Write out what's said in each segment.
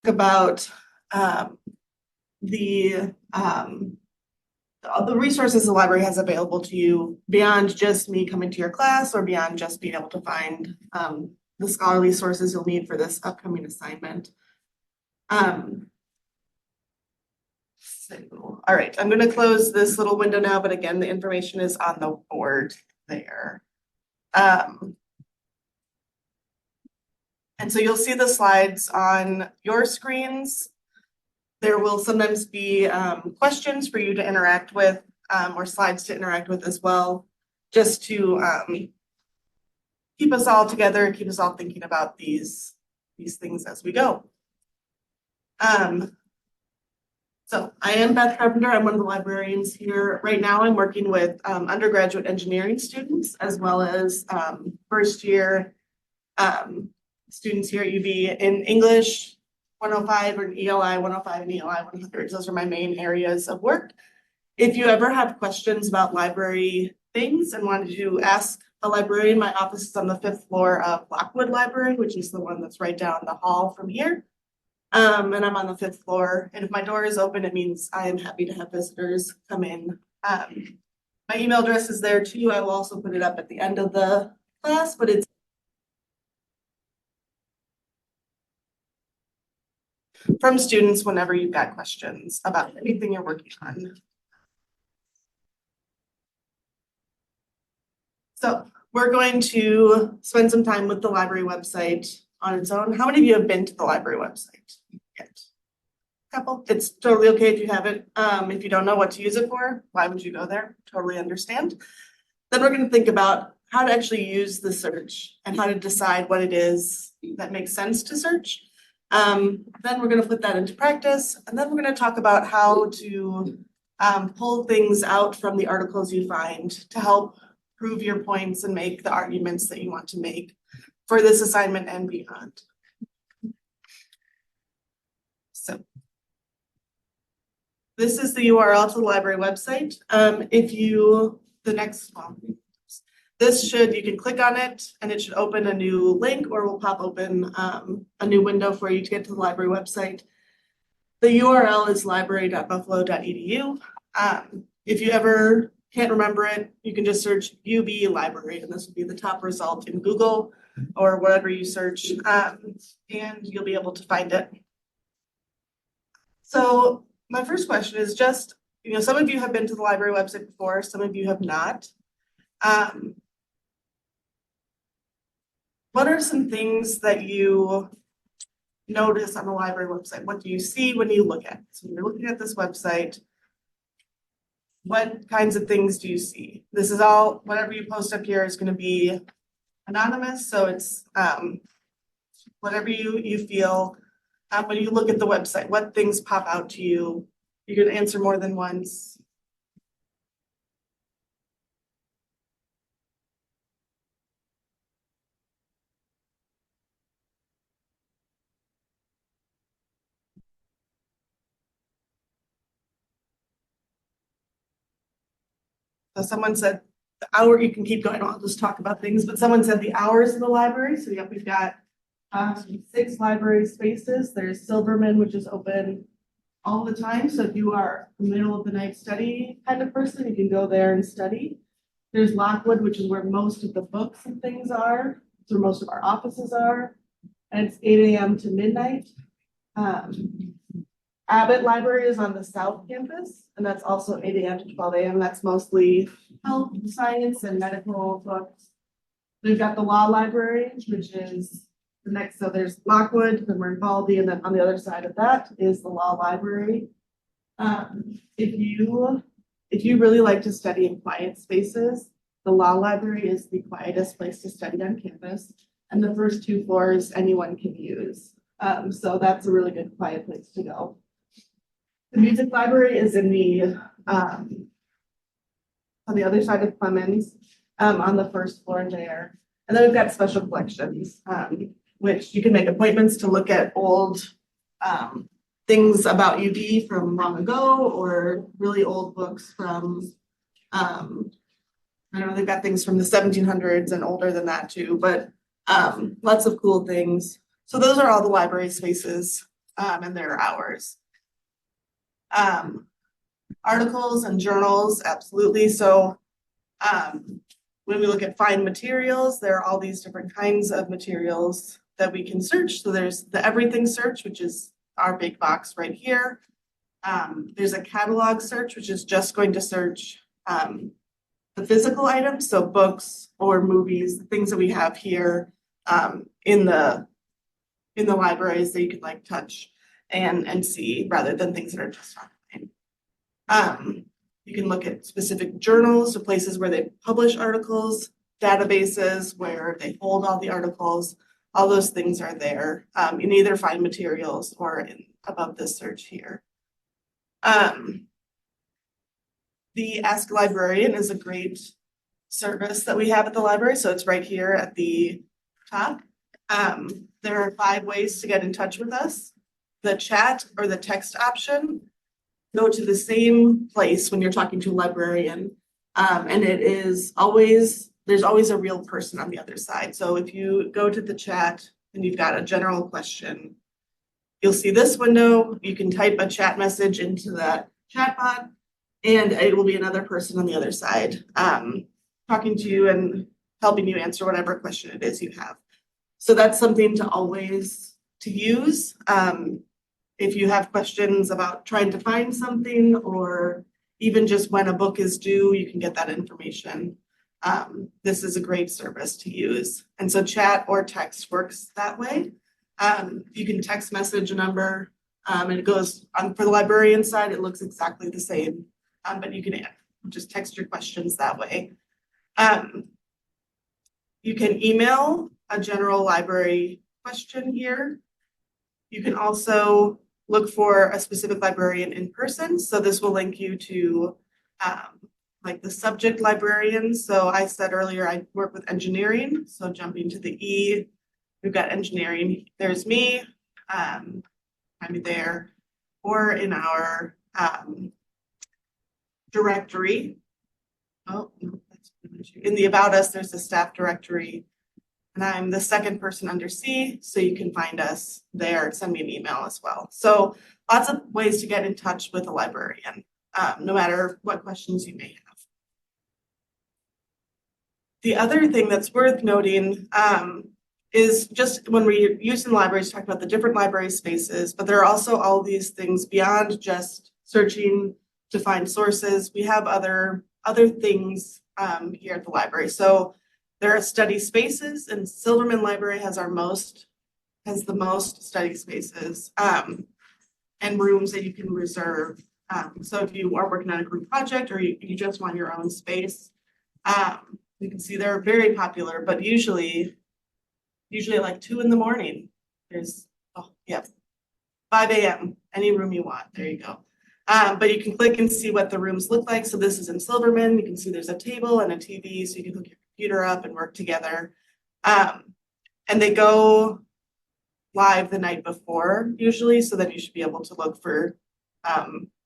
about the resources the library has available to you beyond just me coming to your class or beyond just being able to find the scholarly sources you'll need for this upcoming assignment. So, all right, I'm going to close this little window now, but again, the information is on the board there. And so you'll see the slides on your screens. There will sometimes be questions for you to interact with or slides to interact with as well, just to keep us all together, keep us all thinking about these things as we go. So I am Beth Carpenter. I'm one of the librarians here. Right now I'm working with undergraduate engineering students as well as first year students here at UB in English 105 or ELI 105 and ELI 100. Those are my main areas of work. If you ever have questions about library things and wanted to ask a librarian, my office is on the 5th floor of Lockwood Library, which is the one that's right down the hall from here. And I'm on the 5th floor. And if my door is open, it means I am happy to have visitors come in. My email address is there too. I will also put it up at the end of the class, but it's from students whenever you've got questions about anything you're working on. So we're going to spend some time with the library website on its own. How many of you have been to the library website yet? A couple. It's totally okay if you haven't. If you don't know what to use it for, why would you go there? Totally understand. Then we're going to think about how to actually use the search and how to decide what it is that makes sense to search. Then we're going to put that into practice, and then we're going to talk about how to pull things out from the articles you find to help prove your points and make the arguments that you want to make for this assignment and beyond. So this is the URL to the library website. You can click on it and it should open a new link, or will pop open a new window for you to get to the library website. The URL is library.buffalo.edu. If you ever can't remember it, you can just search UB library and this will be the top result in Google or whatever you search, and you'll be able to find it. So my first question is just, some of you have been to the library website before, some of you have not. What are some things that you notice on the library website? What do you see when you look at it? So when you're looking at this website, what kinds of things do you see? This is all, whatever you post up here is going to be anonymous. So it's whatever you feel. When you look at the website, what things pop out to you? You can answer more than once. So someone said the hour, you can keep going, I'll just talk about things, but someone said the hours of the library. So yeah, we've got 6 library spaces. There's Silverman, which is open all the time. So if you are a middle of the night study kind of person, you can go there and study. There's Lockwood, which is where most of the books and things are. It's where most of our offices are. And it's 8 a.m. to midnight. Abbott Library is on the South Campus, and that's also 8 a.m. to 12 a.m. That's mostly health, science, and medical books. We've got the Law Library, which is the next. So there's Lockwood, then we're in Baldy, and then on the other side of that is the Law Library. If you really like to study in quiet spaces, the Law Library is the quietest place to study on campus, and the first 2 floors anyone can use. So that's a really good quiet place to go. The music library is in the on the other side of Clemens, on the 1st floor there. And then we've got special collections, which you can make appointments to look at old things about UB from long ago, or really old books from, I don't know, they've got things from the 1700s and older than that too, but lots of cool things. So those are all the library spaces and their hours. Articles and journals, absolutely. So when we look at find materials, there are all these different kinds of materials that we can search. So there's the everything search, which is our big box right here. There's a catalog search, which is just going to search the physical items, so books or movies, the things that we have here in the libraries that you could like touch and see rather than things that are just online. You can look at specific journals, so places where they publish articles, databases where they hold all the articles, all those things are there. You can either find materials or above this search here. The Ask a Librarian is a great service that we have at the library, so it's right here at the top. There are 5 ways to get in touch with us. The chat or the text option go to the same place when you're talking to a librarian. And there's always a real person on the other side. So if you go to the chat and you've got a general question, you'll see this window. You can type a chat message into that chat bot and it will be another person on the other side talking to you and helping you answer whatever question it is you have. So that's something to always use. If you have questions about trying to find something or even just when a book is due, you can get that information. This is a great service to use. And so chat or text works that way. You can text message a number and it goes on for the librarian side, it looks exactly the same, but you can just text your questions that way. You can email a general library question here. You can also look for a specific librarian in person. So this will link you to like the subject librarians. So I said earlier, I work with engineering. So jumping to the E, we've got engineering. There's me, I'm there. Or in our directory. Oh, no, that's in the About Us, there's a staff directory. And I'm the second person under C, so you can find us there and send me an email as well. So lots of ways to get in touch with a librarian, no matter what questions you may have. The other thing that's worth noting is just when we use in libraries, talk about the different library spaces, but there are also all these things beyond just searching to find sources. We have other things here at the library. So there are study spaces, and Silverman Library has the most study spaces and rooms that you can reserve. So if you are working on a group project or you just want your own space, you can see they're very popular, but usually like 2 in the morning, there's 5 a.m. any room you want. There you go. But you can click and see what the rooms look like. So this is in Silverman. You can see there's a table and a TV, so you can hook your computer up and work together. And they go live the night before usually, so that you should be able to look for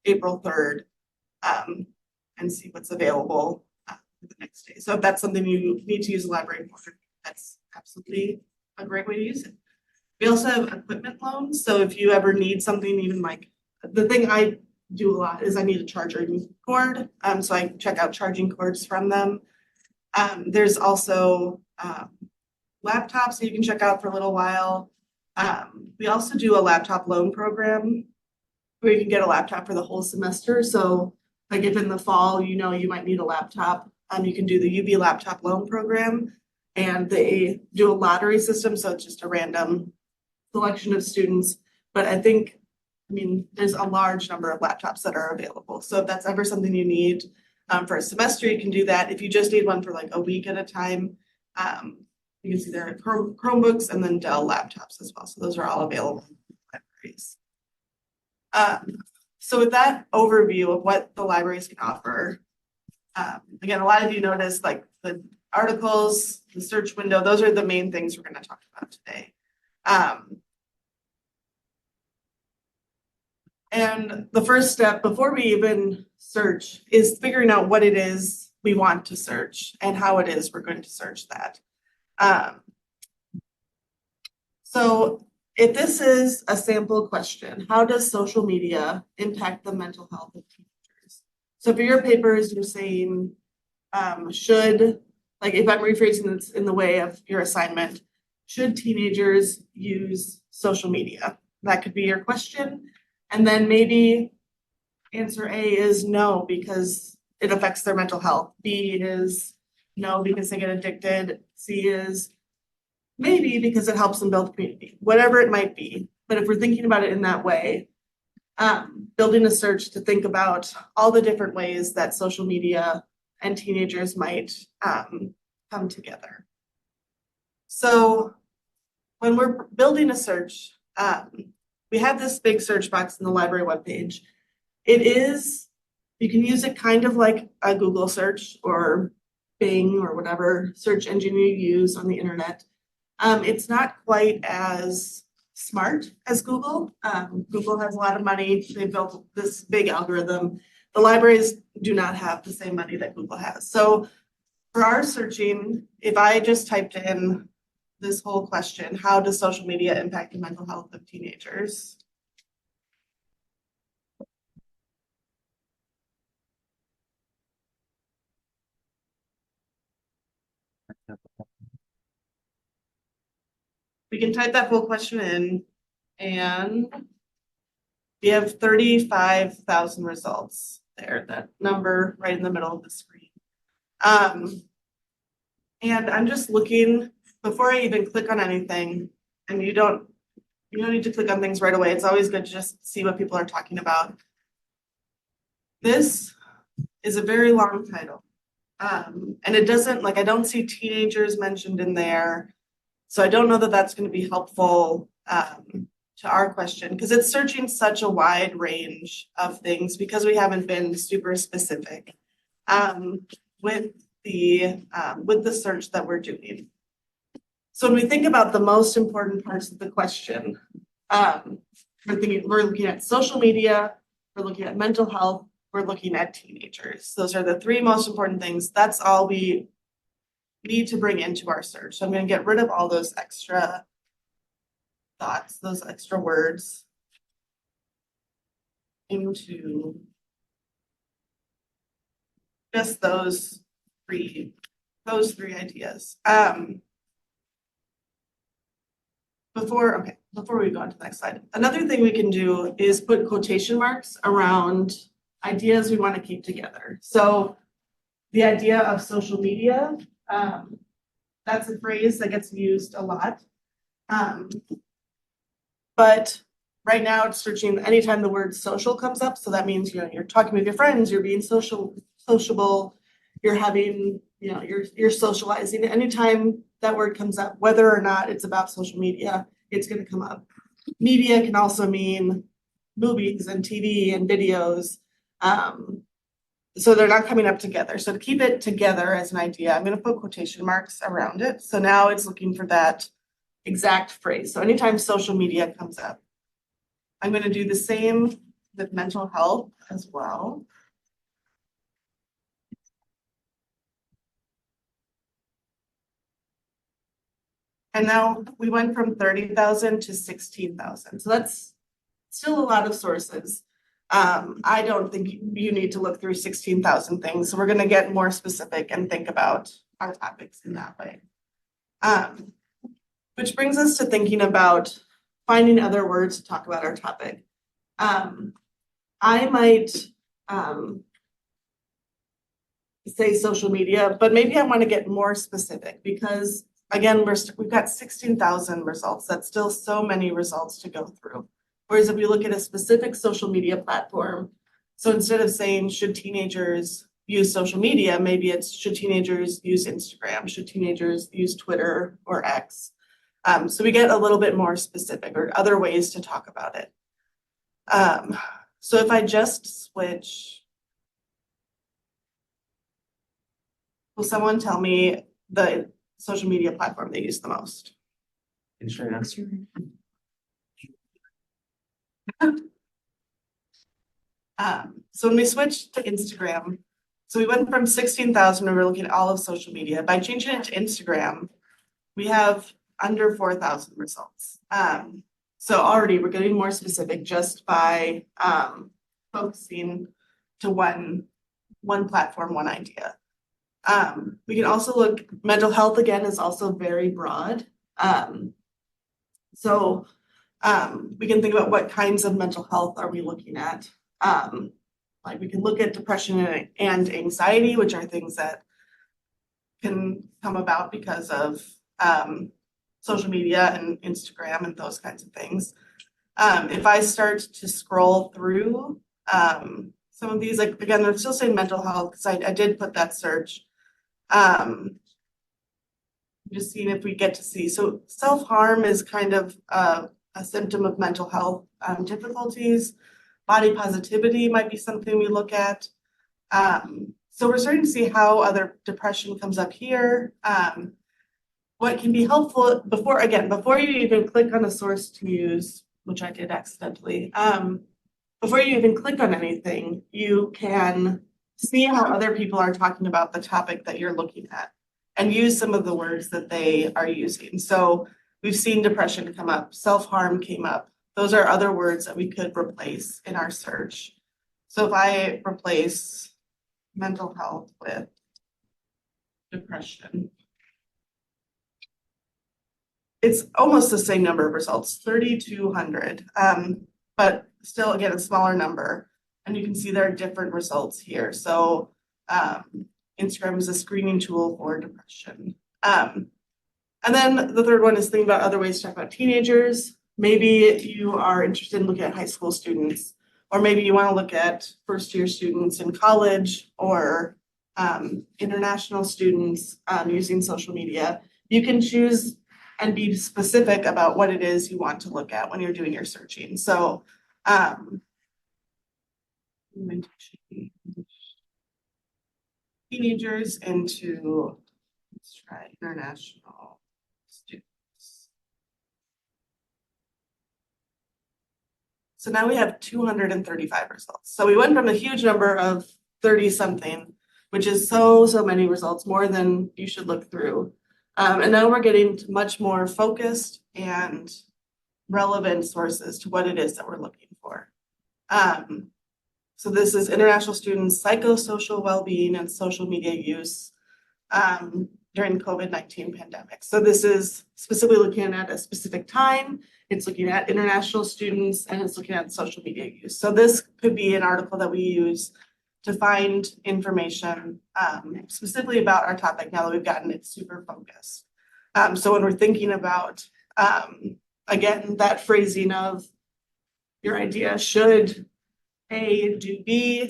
April 3rd and see what's available the next day. So if that's something you need to use the library for, that's absolutely a great way to use it. We also have equipment loans. So if you ever need something, even like the thing I do a lot is I need a charging cord. So I check out charging cords from them. There's also laptops that you can check out for a little while. We also do a laptop loan program where you can get a laptop for the whole semester. So like if in the fall, you might need a laptop, you can do the UB laptop loan program, and they do a lottery system. So it's just a random selection of students. But there's a large number of laptops that are available. So if that's ever something you need for a semester, you can do that. If you just need one for like a week at a time, you can see there are Chromebooks and then Dell laptops as well. So those are all available in libraries. So with that overview of what the libraries can offer, again, a lot of you noticed like the articles, the search window, those are the main things we're going to talk about today. And the first step before we even search is figuring out what it is we want to search and how it is we're going to search that. So if this is a sample question, how does social media impact the mental health of teenagers? So for your papers, you're saying, should, like if I'm rephrasing this in the way of your assignment, should teenagers use social media? That could be your question. And then maybe answer A is no, because it affects their mental health. B is no, because they get addicted. C is maybe because it helps them build community, whatever it might be. But if we're thinking about it in that way, building a search to think about all the different ways that social media and teenagers might come together. So when we're building a search, we have this big search box in the library webpage. You can use it kind of like a Google search or Bing or whatever search engine you use on the internet. It's not quite as smart as Google. Google has a lot of money. They built this big algorithm. The libraries do not have the same money that Google has. So for our searching, if I just typed in this whole question, how does social media impact the mental health of teenagers? We can type that full question in and we have 35,000 results there, that number right in the middle of the screen. And I'm just looking, before I even click on anything, and you don't need to click on things right away. It's always good to just see what people are talking about. This is a very long title. And it doesn't, like, I don't see teenagers mentioned in there. So I don't know that that's going to be helpful to our question, because it's searching such a wide range of things because we haven't been super specific with the search that we're doing. So when we think about the most important parts of the question, we're looking at social media, we're looking at mental health, we're looking at teenagers. Those are the three most important things. That's all we need to bring into our search. So I'm going to get rid of all those extra thoughts, those extra words into just those three ideas. Before we go on to the next slide, another thing we can do is put quotation marks around ideas we want to keep together. So the idea of social media, that's a phrase that gets used a lot. But right now it's searching anytime the word social comes up. So that means, you're talking with your friends, you're being sociable, you're having, you're socializing. Anytime that word comes up, whether or not it's about social media, it's going to come up. Media can also mean movies and TV and videos. So they're not coming up together. So to keep it together as an idea, I'm going to put quotation marks around it. So now it's looking for that exact phrase. So anytime social media comes up, I'm going to do the same with mental health as well. And now we went from 30,000 to 16,000. So that's still a lot of sources. I don't think you need to look through 16,000 things. So we're going to get more specific and think about our topics in that way. Which brings us to thinking about finding other words to talk about our topic. I might say social media, but maybe I want to get more specific because, again, we've got 16,000 results. That's still so many results to go through. Whereas if we look at a specific social media platform, so instead of saying, should teenagers use social media, maybe it's, should teenagers use Instagram? Should teenagers use Twitter or X? So we get a little bit more specific or other ways to talk about it. So if I just switch, will someone tell me the social media platform they use the most? Instagram. So when we switched to Instagram, so we went from 16,000, we were looking at all of social media. By changing it to Instagram, we have under 4,000 results. So already we're getting more specific just by focusing to one platform, one idea. We can also look, mental health again is also very broad. So we can think about what kinds of mental health are we looking at. Like we can look at depression and anxiety, which are things that can come about because of social media and Instagram and those kinds of things. If I start to scroll through some of these, like again, they're still saying mental health because I did put that search. Just seeing if we get to see. So self-harm is kind of a symptom of mental health difficulties. Body positivity might be something we look at. So we're starting to see how other depression comes up here. What can be helpful before you even click on a source to use, which I did accidentally, before you even click on anything, you can see how other people are talking about the topic that you're looking at and use some of the words that they are using. So we've seen depression come up, self-harm came up. Those are other words that we could replace in our search. So if I replace mental health with depression, it's almost the same number of results, 3,200, but still, again, a smaller number. And you can see there are different results here. So Instagram is a screening tool for depression. And then the third one is thinking about other ways to talk about teenagers. Maybe you are interested in looking at high school students, or maybe you want to look at first-year students in college or international students using social media. You can choose and be specific about what it is you want to look at when you're doing your searching. So teenagers into, let's try international students. So now we have 235 results. So we went from a huge number of 30 something, which is so many results, more than you should look through. And now we're getting to much more focused and relevant sources to what it is that we're looking for. So this is international students' psychosocial well-being and social media use during COVID-19 pandemic. So this is specifically looking at a specific time. It's looking at international students and it's looking at social media use. So this could be an article that we use to find information specifically about our topic now that we've gotten it super focused. So when we're thinking about, again, that phrasing of your idea, should A do B,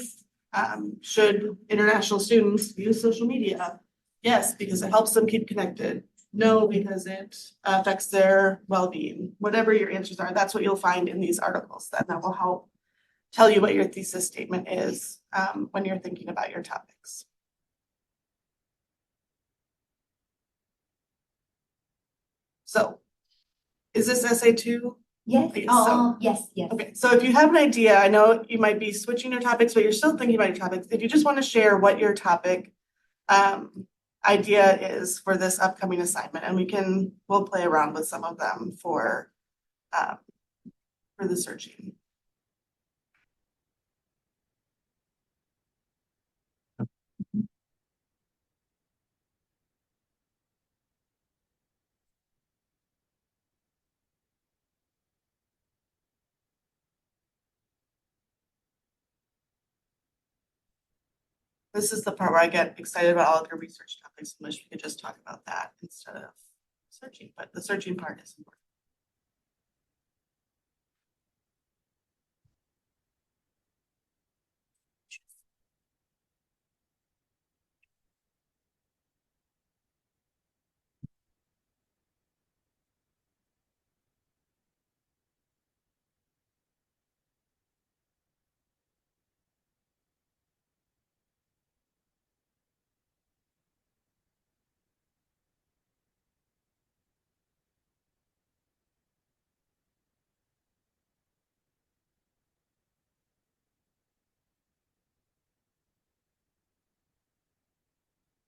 should international students use social media? Yes, because it helps them keep connected. No, because it affects their well-being. Whatever your answers are, that's what you'll find in these articles. That will help tell you what your thesis statement is when you're thinking about your topics. So, is this essay 2? Yes. Yes. Okay, so if you have an idea, I know you might be switching your topics, but you're still thinking about your topics. If you just want to share what your topic idea is for this upcoming assignment, and we'll play around with some of them for the searching. This is the part where I get excited about all of your research topics and wish we could just talk about that instead of searching, but the searching part is important.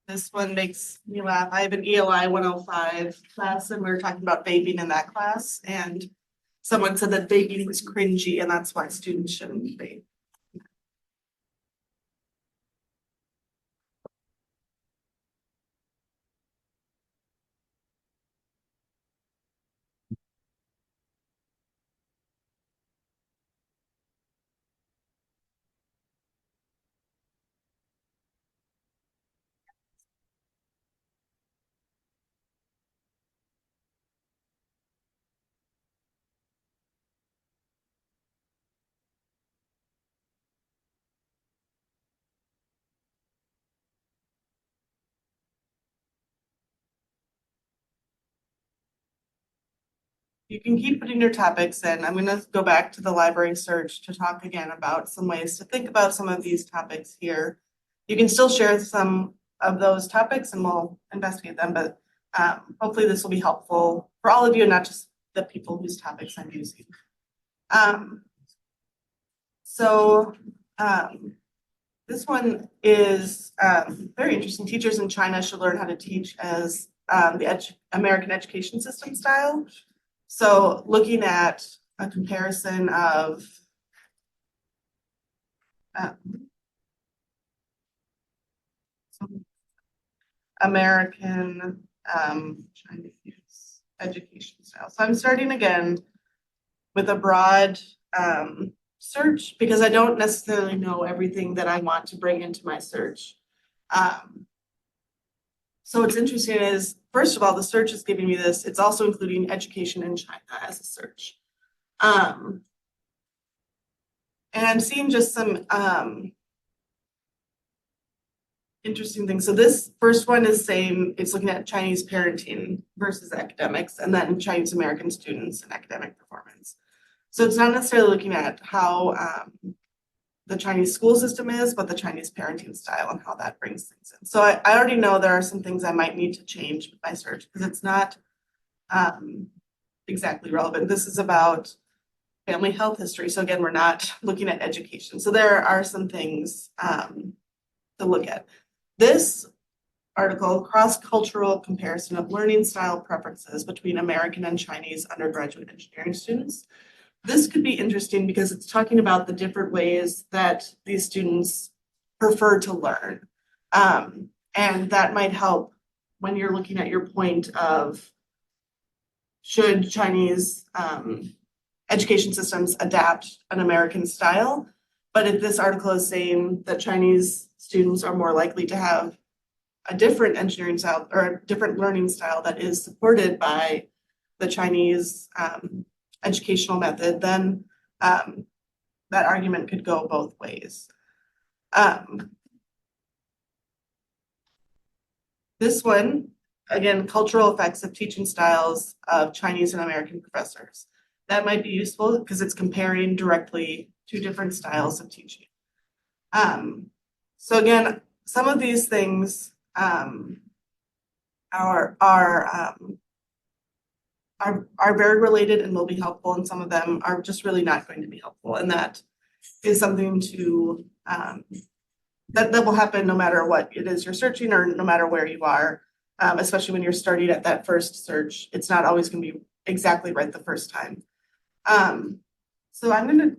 This one makes me laugh. I have an ELI 105 class and we were talking about vaping in that class, and someone said that baking was cringy and that's why students shouldn't bake. You can keep putting your topics in. I'm gonna go back to the library search to talk again about some ways to think about some of these topics here. You can still share some of those topics and we'll investigate them, but hopefully this will be helpful for all of you and not just the people whose topics I'm using. This one is very interesting. Teachers in China should learn how to teach as the American education system style. So looking at a comparison of American Chinese education style. So I'm starting again with a broad search because I don't necessarily know everything that I want to bring into my search. So what's interesting is, first of all, the search is giving me this. It's also including education in China as a search. And I'm seeing just some interesting things. So this first one is saying it's looking at Chinese parenting versus academics, and then Chinese American students and academic performance. So it's not necessarily looking at how the Chinese school system is, but the Chinese parenting style and how that brings things in. So I already know there are some things I might need to change with my search because it's not exactly relevant. This is about family health history. So again, we're not looking at education. So there are some things to look at. This article, cross-cultural comparison of learning style preferences between American and Chinese undergraduate engineering students. This could be interesting because it's talking about the different ways that these students prefer to learn. And that might help when you're looking at your point of should Chinese education systems adapt an American style. But if this article is saying that Chinese students are more likely to have a different engineering style or a different learning style that is supported by the Chinese educational method, then that argument could go both ways. This one, again, cultural effects of teaching styles of Chinese and American professors. That might be useful because it's comparing directly two different styles of teaching. So again, some of these things are very related and will be helpful, and some of them are just really not going to be helpful. And that is something to that will happen no matter what it is you're searching or no matter where you are, especially when you're starting at that first search. It's not always going to be exactly right the first time. So I'm going to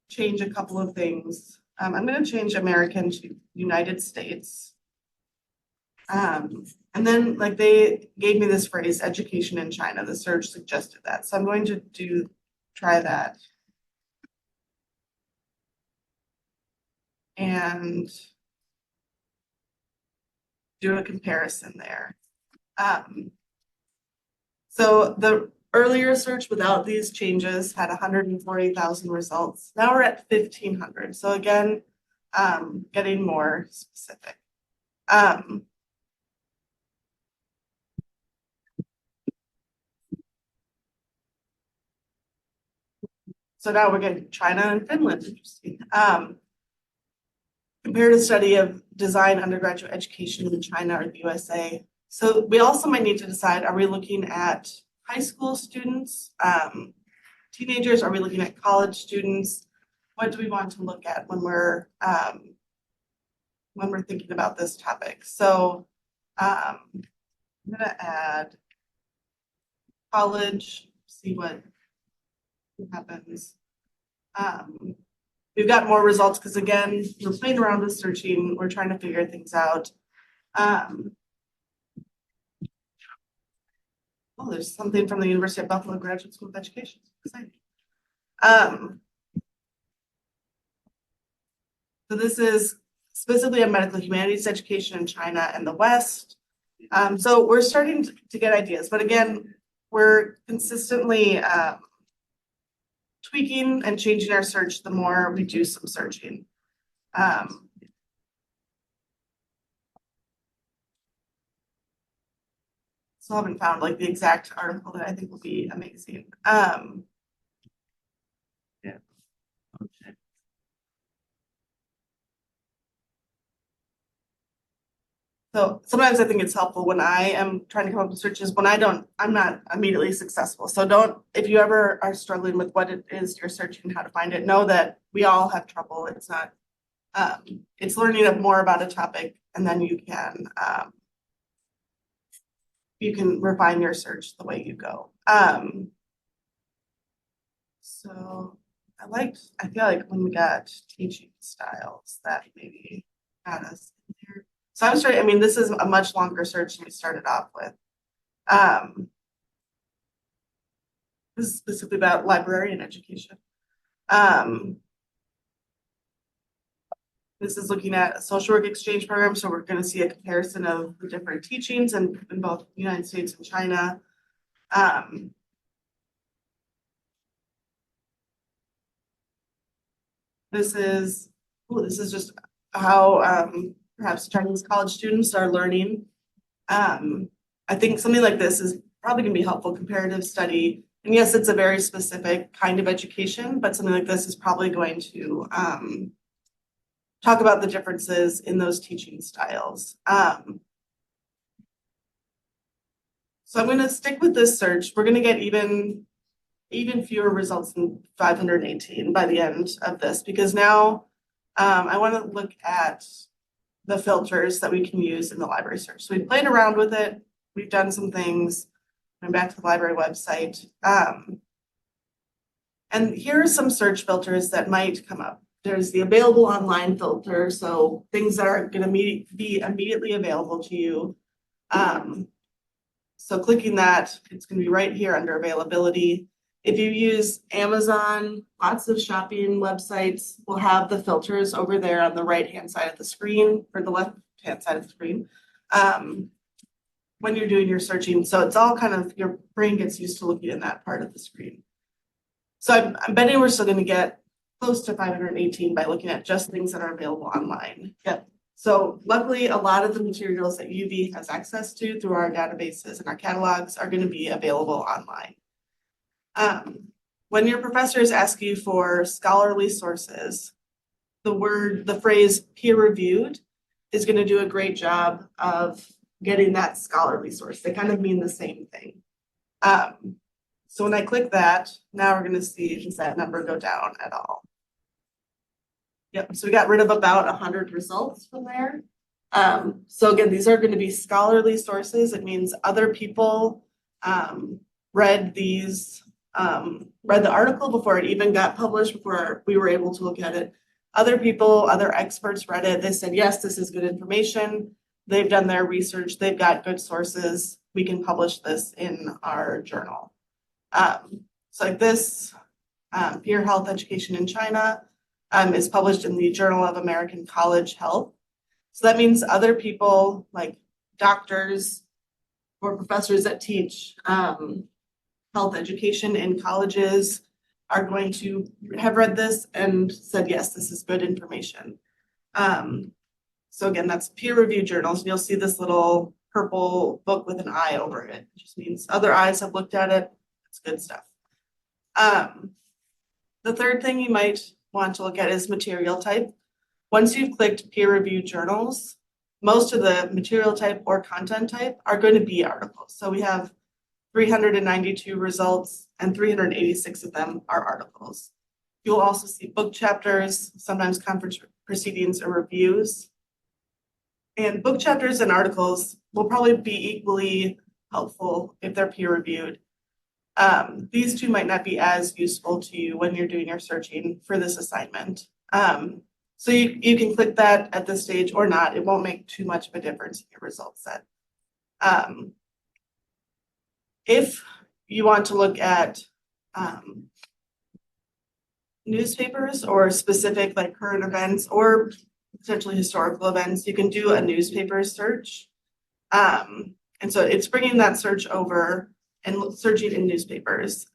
change a couple of things. I'm going to change American to United States. And then like they gave me this phrase, education in China. The search suggested that. So I'm going to try that. And do a comparison there. So the earlier search without these changes had 140,000 results. Now we're at 1,500. So again, getting more specific. So now we're getting China and Finland. Interesting. Comparative study of design undergraduate education in China or the USA. So we also might need to decide, are we looking at high school students, teenagers? Are we looking at college students? What do we want to look at when we're thinking about this topic? So I'm gonna add college, see what happens. We've got more results because again, we're playing around with searching, we're trying to figure things out. Oh, there's something from the University of Buffalo Graduate School of Education. Exciting. So this is specifically a medical humanities education in China and the West. So we're starting to get ideas, but again, we're consistently tweaking and changing our search the more we do some searching. Still haven't found like the exact article that I think will be amazing. Okay. So sometimes I think it's helpful when I am trying to come up with searches when I'm not immediately successful. So if you ever are struggling with what it is you're searching, how to find it, know that we all have trouble. It's not, it's learning more about a topic and then you can refine your search the way you go. So I feel like when we got teaching styles that maybe got us in there. So this is a much longer search than we started off with. This is specifically about librarian education. This is looking at a social work exchange program. So we're going to see a comparison of the different teachings in both the United States and China. This is just how perhaps Chinese college students are learning. I think something like this is probably going to be helpful comparative study. And yes, it's a very specific kind of education, but something like this is probably going to talk about the differences in those teaching styles. So I'm going to stick with this search. We're going to get even fewer results than 518 by the end of this, because now I want to look at the filters that we can use in the library search. So we played around with it. We've done some things. I'm back to the library website. And here are some search filters that might come up. There's the available online filter. So things that are going to be immediately available to you. So clicking that, it's going to be right here under availability. If you use Amazon, lots of shopping websites will have the filters over there on the right-hand side of the screen or the left-hand side of the screen when you're doing your searching. So it's all kind of, your brain gets used to looking in that part of the screen. So I'm betting we're still going to get close to 518 by looking at just things that are available online. Yep. So luckily, a lot of the materials that UV has access to through our databases and our catalogs are going to be available online. When your professors ask you for scholarly sources, the phrase peer-reviewed is going to do a great job of getting that scholarly source. They kind of mean the same thing. So when I click that, now we're going to see, does that number go down at all? Yep, so we got rid of about 100 results from there. So again, these are going to be scholarly sources. It means other people read the article before it even got published, before we were able to look at it. Other people, other experts read it. They said, yes, this is good information. They've done their research. They've got good sources. We can publish this in our journal. So like this, Peer Health Education in China is published in the Journal of American College Health. So that means other people like doctors or professors that teach health education in colleges are going to have read this and said, yes, this is good information. So again, that's peer-reviewed journals. And you'll see this little purple book with an eye over it. It just means other eyes have looked at it. It's good stuff. The third thing you might want to look at is material type. Once you've clicked peer-reviewed journals, most of the material type or content type are going to be articles. So we have 392 results and 386 of them are articles. You'll also see book chapters, sometimes conference proceedings or reviews. And book chapters and articles will probably be equally helpful if they're peer-reviewed. These two might not be as useful to you when you're doing your searching for this assignment. So you can click that at this stage or not. It won't make too much of a difference in your result set. If you want to look at newspapers or specific like current events or potentially historical events, you can do a newspaper search. And so it's bringing that search over and searching in newspapers.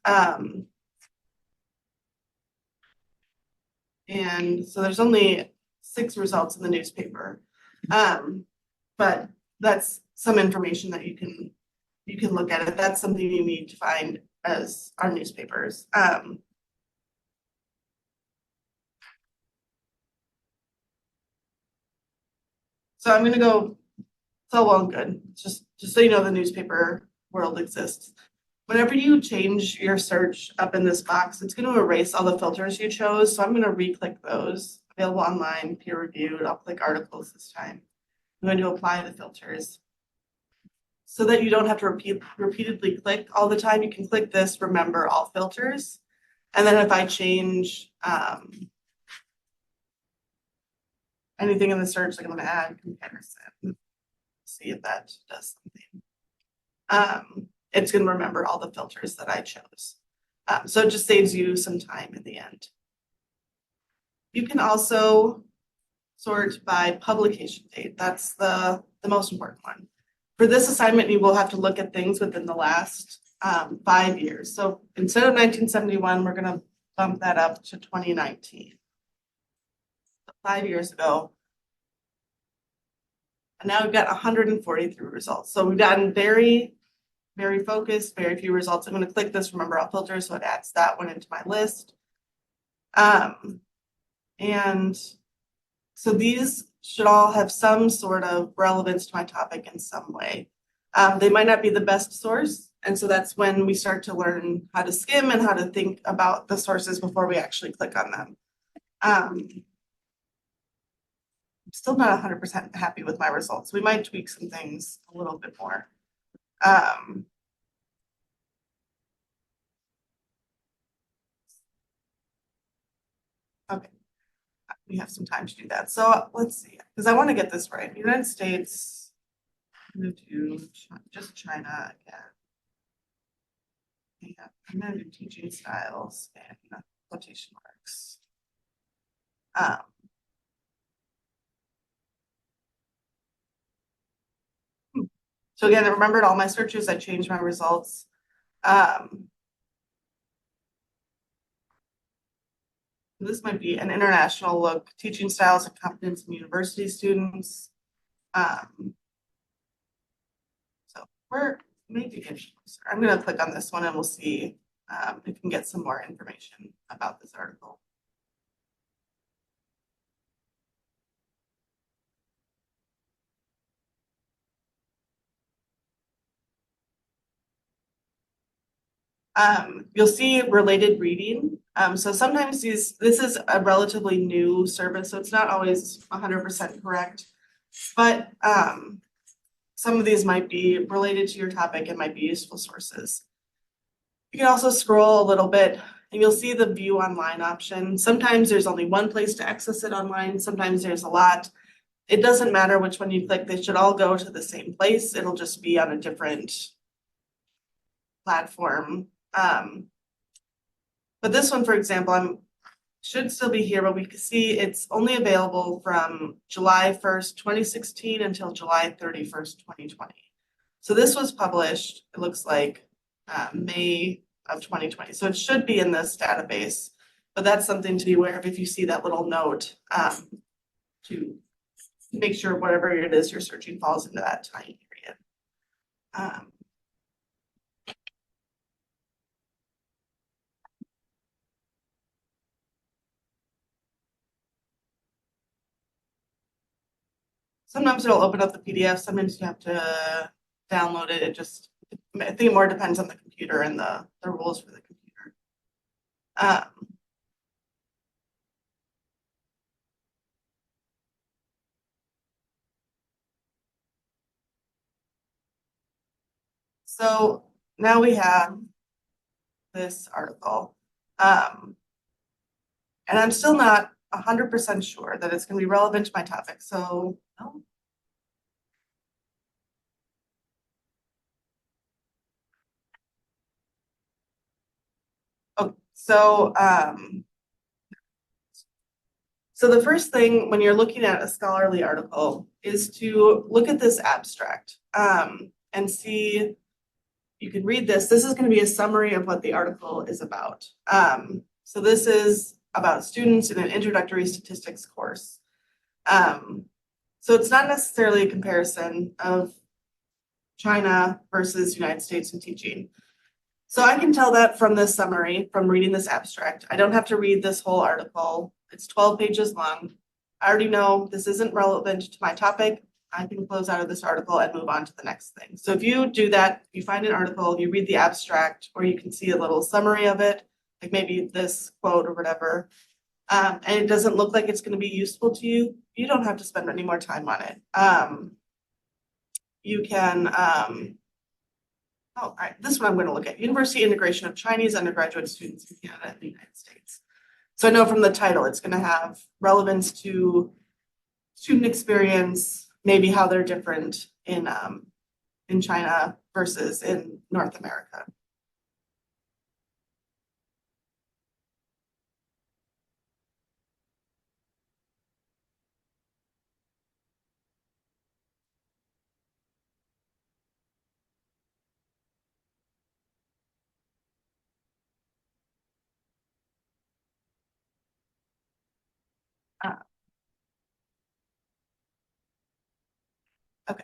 And so there's only 6 results in the newspaper. But that's some information that you can look at it. That's something you need to find as our newspapers. So I'm gonna go, it's all well and good. Just so you know, the newspaper world exists. Whenever you change your search up in this box, it's going to erase all the filters you chose. So I'm going to re-click those. Available online, peer reviewed. I'll click articles this time. I'm going to apply the filters. So that you don't have to repeatedly click all the time, you can click this, remember all filters. And then if I change anything in the search, like I'm going to add comparison. See if that does something. It's going to remember all the filters that I chose. So it just saves you some time in the end. You can also sort by publication date. That's the most important one. For this assignment, you will have to look at things within the last 5 years. So instead of 1971, we're going to bump that up to 2019. 5 years ago. And now we've got 143 results. So we've gotten very focused, very few results. I'm going to click this remember all filters, so it adds that one into my list. And so these should all have some sort of relevance to my topic in some way. They might not be the best source, and so that's when we start to learn how to skim and how to think about the sources before we actually click on them. I'm still not 100% happy with my results. We might tweak some things a little bit more. Okay, we have some time to do that. So let's see, because I want to get this right. United States, move to just China again. Yeah, I'm going to do teaching styles and quotation marks. So again, I remembered all my searches. I changed my results. This might be an international look, teaching styles and competence in university students. So we're maybe getting closer. I'm going to click on this one and we'll see if we can get some more information about this article. You'll see related reading. So sometimes this is a relatively new service, so it's not always 100% correct, but some of these might be related to your topic and might be useful sources. You can also scroll a little bit and you'll see the view online option. Sometimes there's only one place to access it online. Sometimes there's a lot. It doesn't matter which one you click. They should all go to the same place. It'll just be on a different platform. But this one, for example, should still be here, but we can see it's only available from July 1st, 2016 until July 31st, 2020. So this was published, it looks like May of 2020. So it should be in this database, but that's something to be aware of if you see that little note to make sure whatever it is you're searching falls into that time period. Sometimes it'll open up the PDF. Sometimes you have to download it. I think it more depends on the computer and the rules for the computer. So now we have this article. And I'm still not 100% sure that it's gonna be relevant to my topic, so. No. Oh, so the first thing when you're looking at a scholarly article is to look at this abstract and see, you can read this. This is going to be a summary of what the article is about. So this is about students in an introductory statistics course. So it's not necessarily a comparison of China versus United States in teaching. So I can tell that from this summary, from reading this abstract. I don't have to read this whole article. It's 12 pages long. I already know this isn't relevant to my topic. I can close out of this article and move on to the next thing. So if you do that, you find an article, you read the abstract, or you can see a little summary of it, like maybe this quote or whatever, and it doesn't look like it's going to be useful to you, you don't have to spend any more time on it. You can, all right, this one I'm going to look at, University Integration of Chinese Undergraduate Students in Canada and the United States. So I know from the title, it's going to have relevance to student experience, maybe how they're different in China versus in North America. Okay.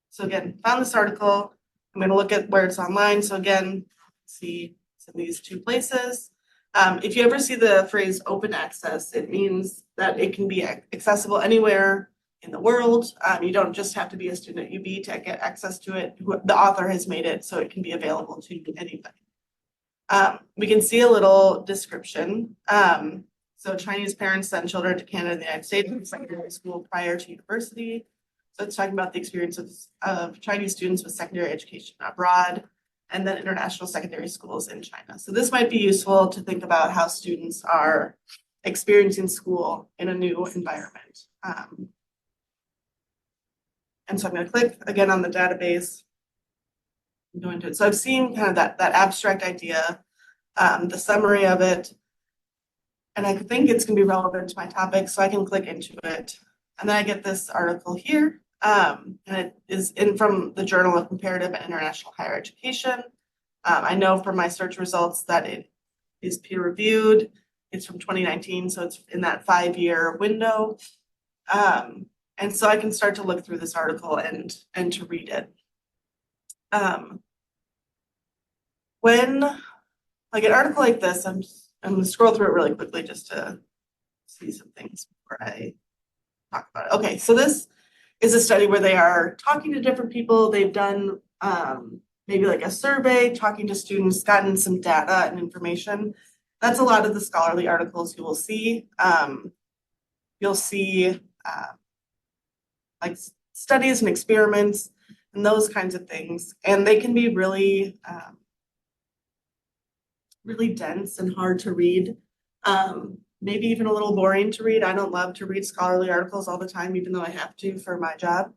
So again, found this article. I'm going to look at where it's online. So again, see it's in these two places. If you ever see the phrase open access, it means that it can be accessible anywhere in the world. You don't just have to be a student at UB to get access to it. The author has made it so it can be available to anybody. We can see a little description. So Chinese parents send children to Canada and the United States in secondary school prior to university. So it's talking about the experiences of Chinese students with secondary education abroad and then international secondary schools in China. So this might be useful to think about how students are experiencing school in a new environment. And so I'm going to click again on the database and go into it. So I've seen kind of that abstract idea, the summary of it, and I think it's going to be relevant to my topic, so I can click into it. And then I get this article here, and it is from the Journal of Comparative and International Higher Education. I know from my search results that it is peer reviewed. It's from 2019, so it's in that 5-year window. And so I can start to look through this article and to read it. When like an article like this, I'm going to scroll through it really quickly just to see some things before I talk about it. Okay, so this is a study where they are talking to different people. They've done maybe like a survey, talking to students, gotten some data and information. That's a lot of the scholarly articles you will see. You'll see like studies and experiments and those kinds of things. And they can be really, really dense and hard to read. Maybe even a little boring to read. I don't love to read scholarly articles all the time, even though I have to for my job.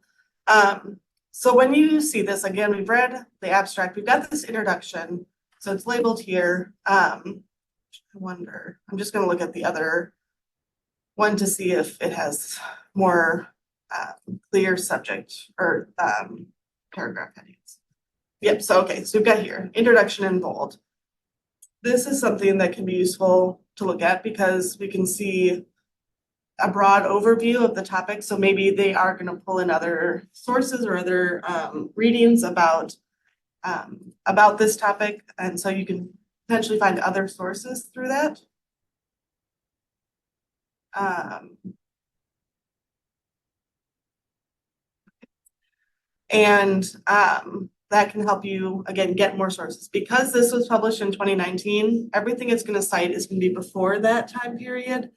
So when you see this, again, we've read the abstract, we've got this introduction, so it's labeled here. I wonder, I'm just going to look at the other one to see if it has more clear subject or paragraph headings. Yep, so okay, so we've got here, introduction in bold. This is something that can be useful to look at because we can see a broad overview of the topic. So maybe they are going to pull in other sources or other readings about this topic. And so you can potentially find other sources through that. That can help you, again, get more sources. Because this was published in 2019, everything it's going to cite is going to be before that time period.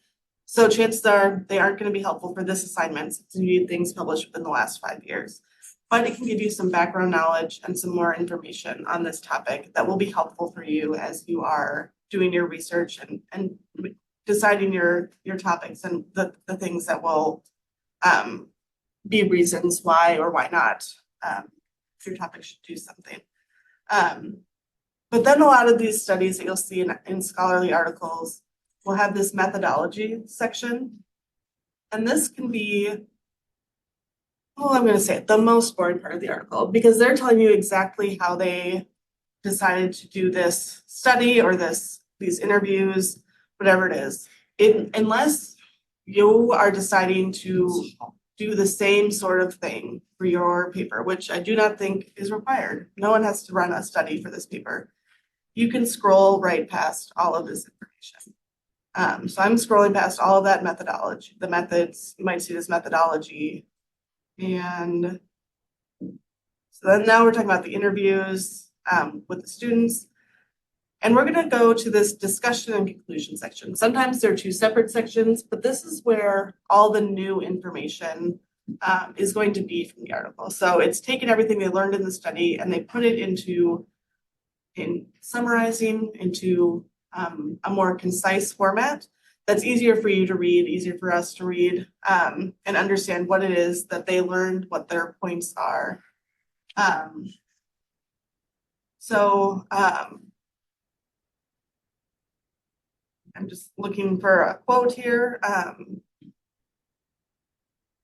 So chances are they aren't going to be helpful for this assignment since you need things published within the last 5 years. but it can give you some background knowledge and some more information on this topic that will be helpful for you as you are doing your research and deciding your topics and the things that will be reasons why or why not your topic should do something. But then a lot of these studies that you'll see in scholarly articles will have this methodology section. And this can be, I'm going to say it, the most boring part of the article, because they're telling you exactly how they decided to do this study or these interviews, whatever it is. Unless you are deciding to do the same sort of thing for your paper, which I do not think is required. No one has to run a study for this paper. You can scroll right past all of this information. So I'm scrolling past all of that methodology, the methods, you might see this methodology. And so then now we're talking about the interviews with the students. And we're going to go to this discussion and conclusion section. Sometimes they're two separate sections, but this is where all the new information is going to be from the article. So it's taken everything they learned in the study and they put it in summarizing into a more concise format that's easier for you to read, easier for us to read, and understand what it is that they learned, what their points are. I'm just looking for a quote here.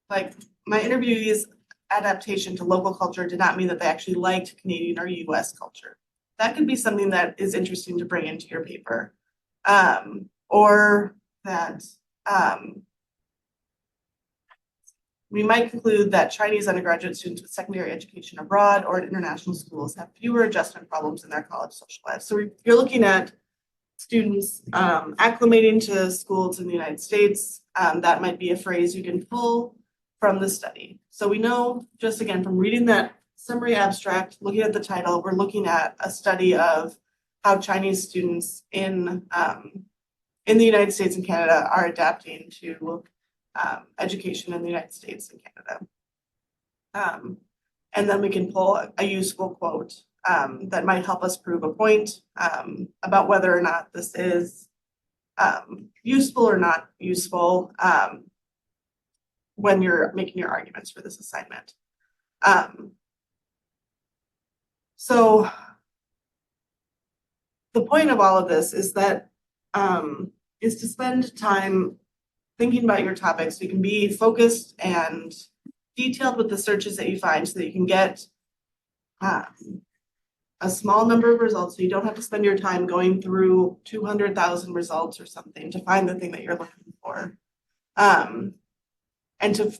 Like my interviewee's adaptation to local culture did not mean that they actually liked Canadian or US culture. That could be something that is interesting to bring into your paper. Or that we might conclude that Chinese undergraduate students with secondary education abroad or at international schools have fewer adjustment problems in their college social lives. So you're looking at students acclimating to schools in the United States. That might be a phrase you can pull from the study. So we know, just again, from reading that summary abstract, looking at the title, we're looking at a study of how Chinese students in the United States and Canada are adapting to education in the United States and Canada. And then we can pull a useful quote that might help us prove a point about whether or not this is useful or not useful when you're making your arguments for this assignment. So the point of all of this is that is to spend time thinking about your topics so you can be focused and detailed with the searches that you find so that you can get a small number of results so you don't have to spend your time going through 200,000 results or something to find the thing that you're looking for. And to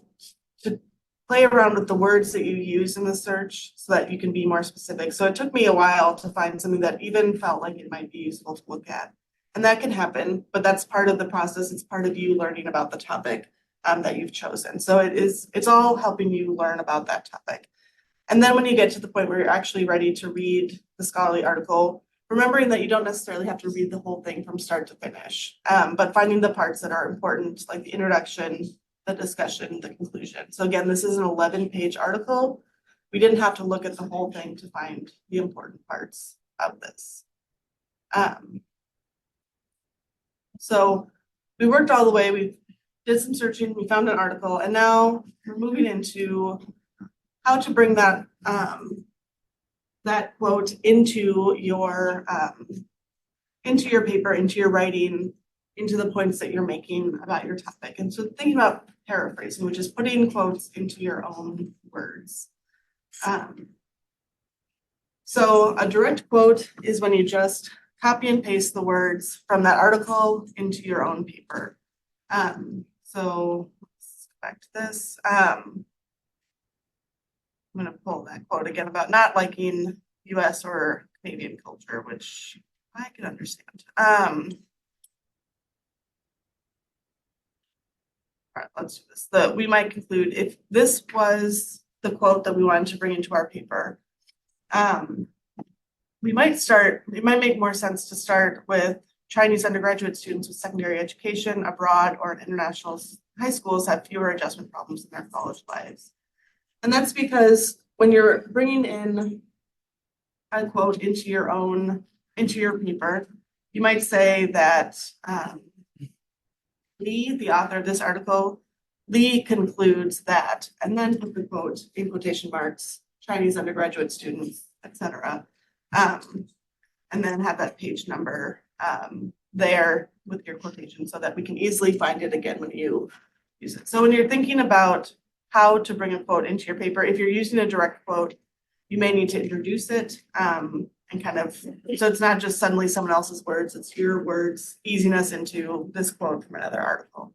play around with the words that you use in the search so that you can be more specific. So it took me a while to find something that even felt like it might be useful to look at. And that can happen, but that's part of the process. It's part of you learning about the topic that you've chosen. So it's all helping you learn about that topic. And then when you get to the point where you're actually ready to read the scholarly article, remembering that you don't necessarily have to read the whole thing from start to finish, but finding the parts that are important, like the introduction, the discussion, the conclusion. So again, this is an 11-page article. We didn't have to look at the whole thing to find the important parts of this. So we worked all the way, we did some searching, we found an article, and now we're moving into how to bring that that quote into your paper, into your writing, into the points that you're making about your topic. And so thinking about paraphrasing, which is putting quotes into your own words. So a direct quote is when you just copy and paste the words from that article into your own paper. So let's go back to this. I'm going to pull that quote again about not liking US or Canadian culture, which I can understand. All right, let's do this. We might conclude if this was the quote that we wanted to bring into our paper, it might make more sense to start with Chinese undergraduate students with secondary education abroad or in international high schools have fewer adjustment problems in their college lives. And that's because when you're bringing in a quote into your paper, you might say that Lee, the author of this article, Lee concludes that, and then put the quote in quotation marks, Chinese undergraduate students, etc. And then have that page number there with your quotation so that we can easily find it again when you use it. So when you're thinking about how to bring a quote into your paper, if you're using a direct quote, you may need to introduce it and kind of, so it's not just suddenly someone else's words, it's your words easing us into this quote from another article.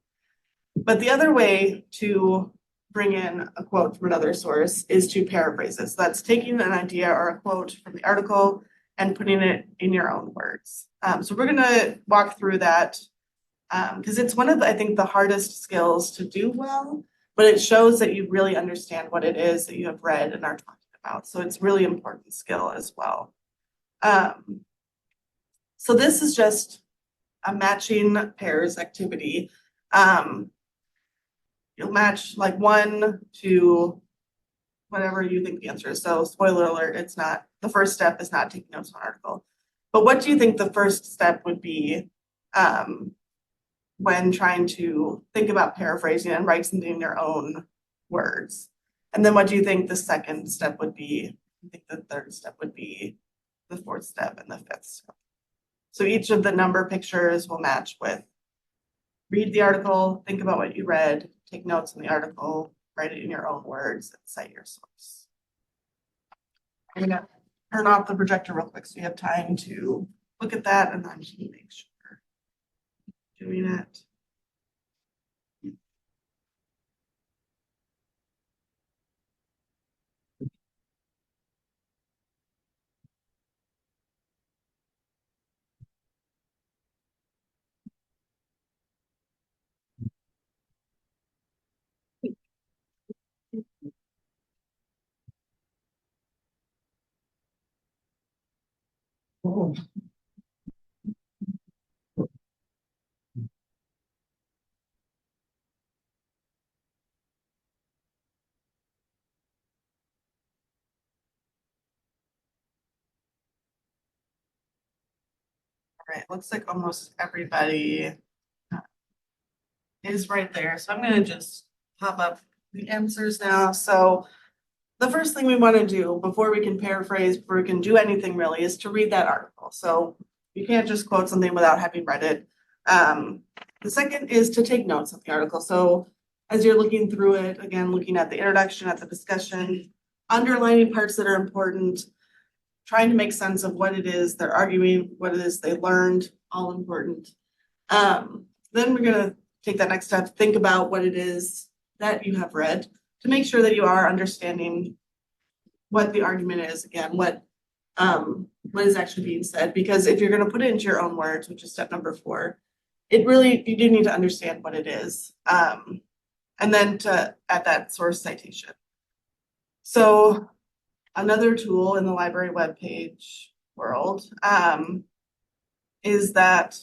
But the other way to bring in a quote from another source is to paraphrase it. So that's taking an idea or a quote from the article and putting it in your own words. So we're gonna walk through that because it's one of, I think, the hardest skills to do well, but it shows that you really understand what it is that you have read and are talking about. So it's really important skill as well. So this is just a matching pairs activity. You'll match like 1 to whatever you think the answer is. So spoiler alert, it's not, the first step is not taking notes on an article. But what do you think the first step would be when trying to think about paraphrasing and write something in your own words? And then what do you think the second step would be? I think the third step would be the fourth step and the fifth step. So each of the number pictures will match with read the article, think about what you read, take notes on the article, write it in your own words, and cite your source. I'm gonna turn off the projector real quick so you have time to look at that and then make sure you're doing it. Oh. All right, looks like almost everybody is right there. So I'm gonna just pop up the answers now. So the first thing we want to do before we can paraphrase, before we can do anything really, is to read that article. So you can't just quote something without having read it. The second is to take notes of the article. So as you're looking through it, again, looking at the introduction, at the discussion, underlining parts that are important, trying to make sense of what it is they're arguing, what it is they learned, all important. Then we're gonna take that next step, think about what it is that you have read to make sure that you are understanding what the argument is, again, what is actually being said. Because if you're gonna put it into your own words, which is step number 4, it really, you do need to understand what it is. And then to add that source citation. So another tool in the library webpage world is that,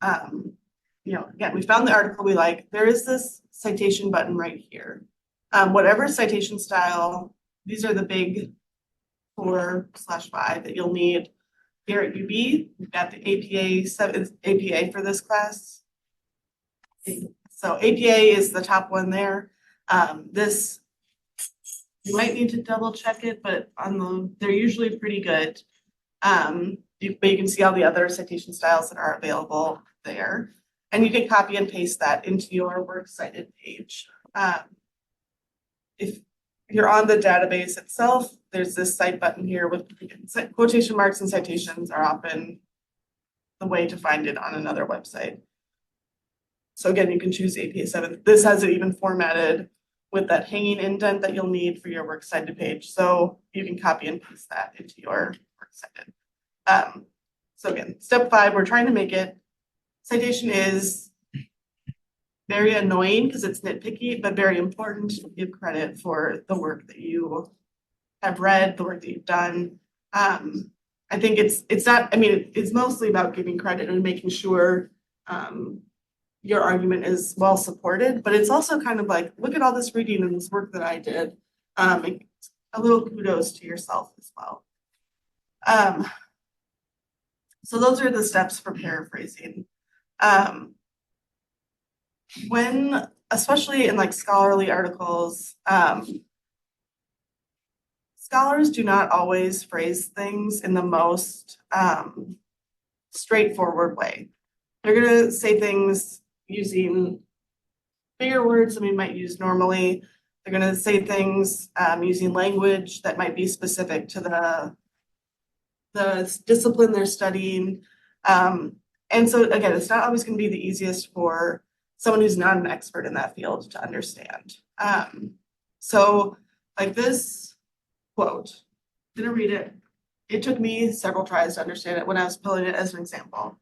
again, we found the article we like. There is this citation button right here. Whatever citation style, these are the big 4/5 that you'll need here at UB. We've got the APA for this class. So APA is the top one there. This, you might need to double check it, but they're usually pretty good. But you can see all the other citation styles that are available there. And you can copy and paste that into your works cited page. If you're on the database itself, there's this cite button here with quotation marks, and citations are often the way to find it on another website. So again, you can choose APA 7. This has it even formatted with that hanging indent that you'll need for your works cited page. So you can copy and paste that into your works cited. So again, step 5, we're trying to make it, citation is very annoying because it's nitpicky, but very important to give credit for the work that you have read, the work that you've done. I think it's not, I mean, it's mostly about giving credit and making sure your argument is well supported, but it's also kind of like, look at all this reading and this work that I did. a little kudos to yourself as well. So those are the steps for paraphrasing. When, especially in like scholarly articles, scholars do not always phrase things in the most straightforward way. They're gonna say things using bigger words than we might use normally. They're gonna say things using language that might be specific to the discipline they're studying. And so again, it's not always gonna be the easiest for someone who's not an expert in that field to understand. So like this quote, I'm gonna read it. It took me several tries to understand it when I was pulling it as an example.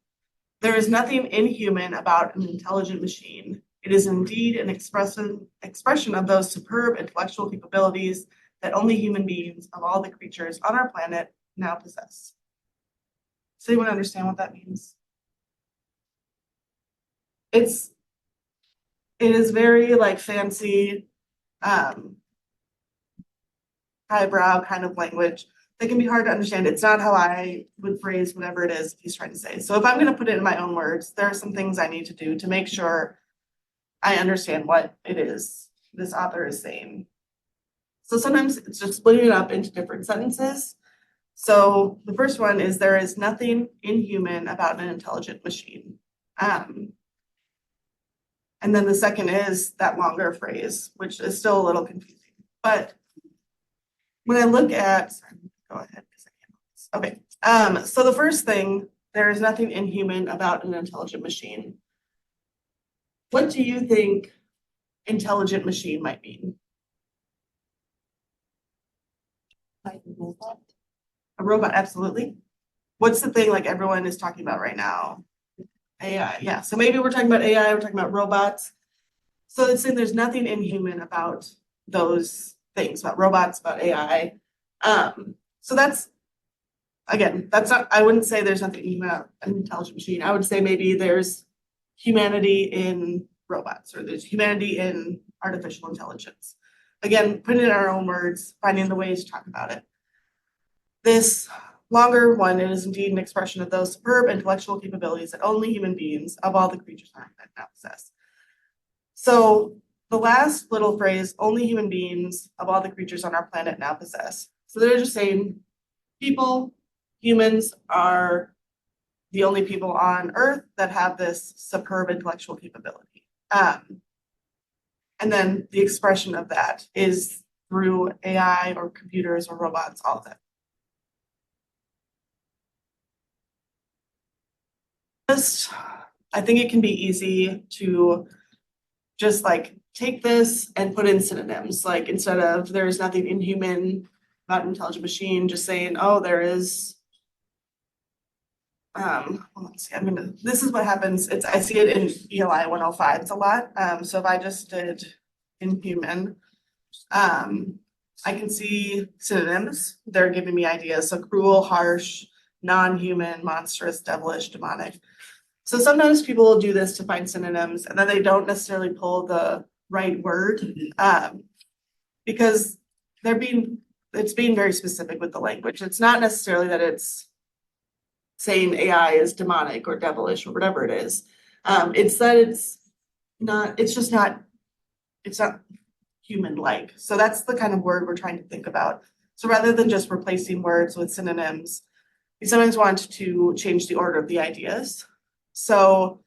There is nothing inhuman about an intelligent machine. It is indeed an expression of those superb intellectual capabilities that only human beings of all the creatures on our planet now possess. Does anyone understand what that means? It is very like fancy, highbrow kind of language that can be hard to understand. It's not how I would phrase whatever it is he's trying to say. So if I'm going to put it in my own words, there are some things I need to do to make sure I understand what it is this author is saying. So sometimes it's just splitting it up into different sentences. So the first one is there is nothing inhuman about an intelligent machine. And then the second is that longer phrase, which is still a little confusing. But when I look at, sorry, go ahead. Okay, so the first thing, there is nothing inhuman about an intelligent machine. What do you think intelligent machine might mean? Like a robot. A robot, absolutely. What's the thing like everyone is talking about right now? AI, yeah. So maybe we're talking about AI, we're talking about robots. So it's saying there's nothing inhuman about those things, about robots, about AI. So that's, again, that's not, I wouldn't say there's nothing inhuman about an intelligent machine. I would say maybe there's humanity in robots, or there's humanity in artificial intelligence. Again, putting it in our own words, finding the ways to talk about it. This longer one, it is indeed an expression of those superb intellectual capabilities that only human beings of all the creatures on earth now possess. So the last little phrase, only human beings of all the creatures on our planet now possess. So they're just saying people, humans are the only people on earth that have this superb intellectual capability. And then the expression of that is through AI or computers or robots, all of that. I think it can be easy to just like take this and put in synonyms, like instead of there's nothing inhuman about an intelligent machine, just saying, oh, there is, let's see, this is what happens. I see it in ELI 105, it's a lot. So if I just did inhuman, I can see synonyms. They're giving me ideas. So cruel, harsh, non-human, monstrous, devilish, demonic. So sometimes people will do this to find synonyms and then they don't necessarily pull the right word because it's being very specific with the language. It's not necessarily that it's saying AI is demonic or devilish or whatever it is. It's that it's not human-like. So that's the kind of word we're trying to think about. So rather than just replacing words with synonyms, we sometimes want to change the order of the ideas. So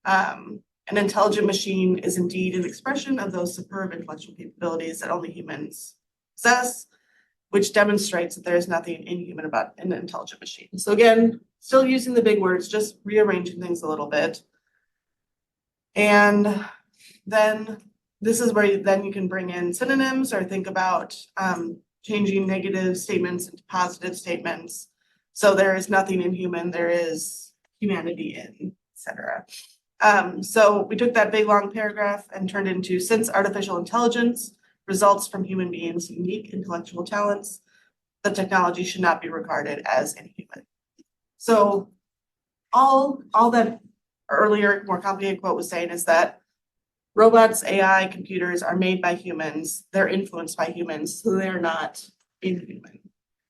an intelligent machine is indeed an expression of those superb intellectual capabilities that only humans possess, which demonstrates that there is nothing inhuman about an intelligent machine. So again, still using the big words, just rearranging things a little bit. And then this is where you can bring in synonyms or think about changing negative statements into positive statements. So there is nothing inhuman, there is humanity in, etc. So we took that big long paragraph and turned into, since artificial intelligence results from human beings' unique intellectual talents, the technology should not be regarded as inhuman. So all that earlier, more complicated quote was saying is that robots, AI, computers are made by humans, they're influenced by humans, so they're not inhuman.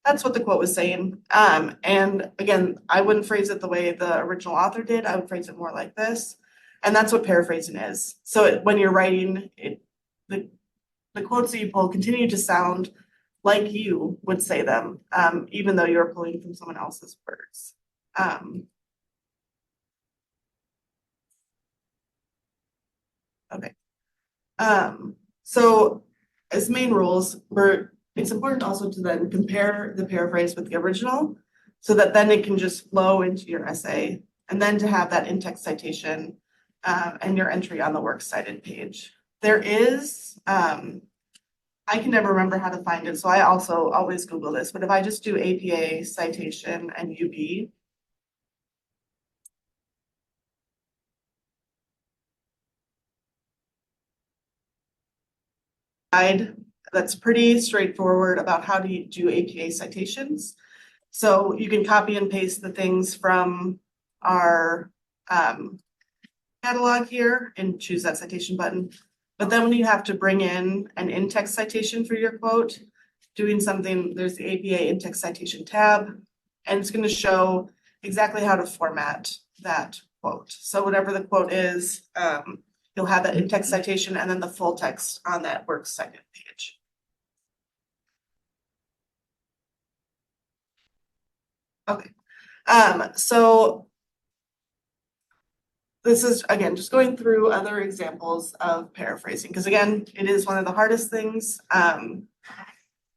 That's what the quote was saying. And again, I wouldn't phrase it the way the original author did. I would phrase it more like this. And that's what paraphrasing is. So when you're writing it, the quotes that you pull continue to sound like you would say them, even though you're pulling from someone else's words. Okay. So as main rules, it's important also to then compare the paraphrase with the original so that then it can just flow into your essay, and then to have that in-text citation and your entry on the works cited page. There is, I can never remember how to find it, so I also always Google this, but if I just do APA citation and UB, guide that's pretty straightforward about how to do APA citations. So you can copy and paste the things from our catalog here and choose that citation button. But then when you have to bring in an in-text citation for your quote, doing something, there's the APA in-text citation tab, and it's going to show exactly how to format that quote. So whatever the quote is, you'll have that in-text citation and then the full text on that works cited page. Okay, so this is, again, just going through other examples of paraphrasing, because again, it is one of the hardest things. I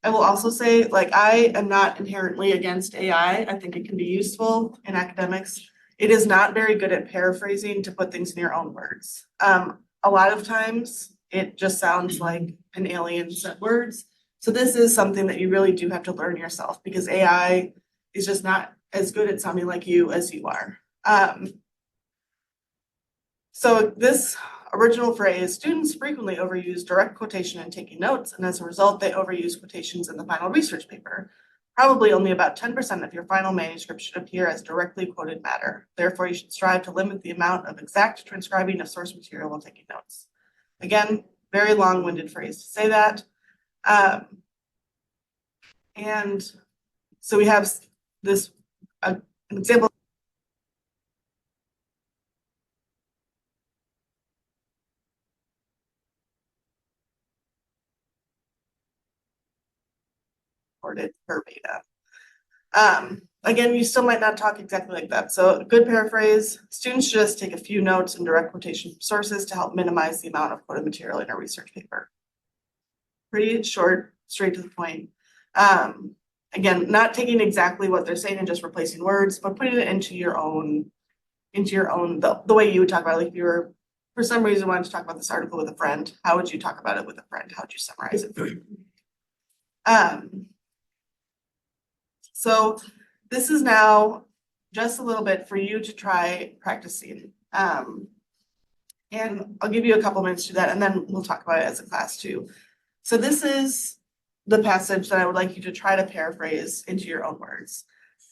will also say, like, I am not inherently against AI. I think it can be useful in academics. It is not very good at paraphrasing to put things in your own words. A lot of times it just sounds like an alien said words. So this is something that you really do have to learn yourself, because AI is just not as good at sounding like you as you are. So this original phrase, students frequently overuse direct quotation in taking notes, and as a result, they overuse quotations in the final research paper. Probably only about 10% of your final manuscript should appear as directly quoted matter. Therefore, you should strive to limit the amount of exact transcribing of source material while taking notes. Again, very long-winded phrase to say that. And so we have this, an example. Recorded verbatim. Again, you still might not talk exactly like that. So good paraphrase, students should just take a few notes and direct quotation from sources to help minimize the amount of quoted material in a research paper. Pretty short, straight to the point. Again, not taking exactly what they're saying and just replacing words, but putting it into your own, the way you would talk about it. Like if you were, for some reason, wanted to talk about this article with a friend, how would you talk about it with a friend? How would you summarize it? So this is now just a little bit for you to try practicing. And I'll give you a couple minutes to do that, and then we'll talk about it as a class too. So this is the passage that I would like you to try to paraphrase into your own words.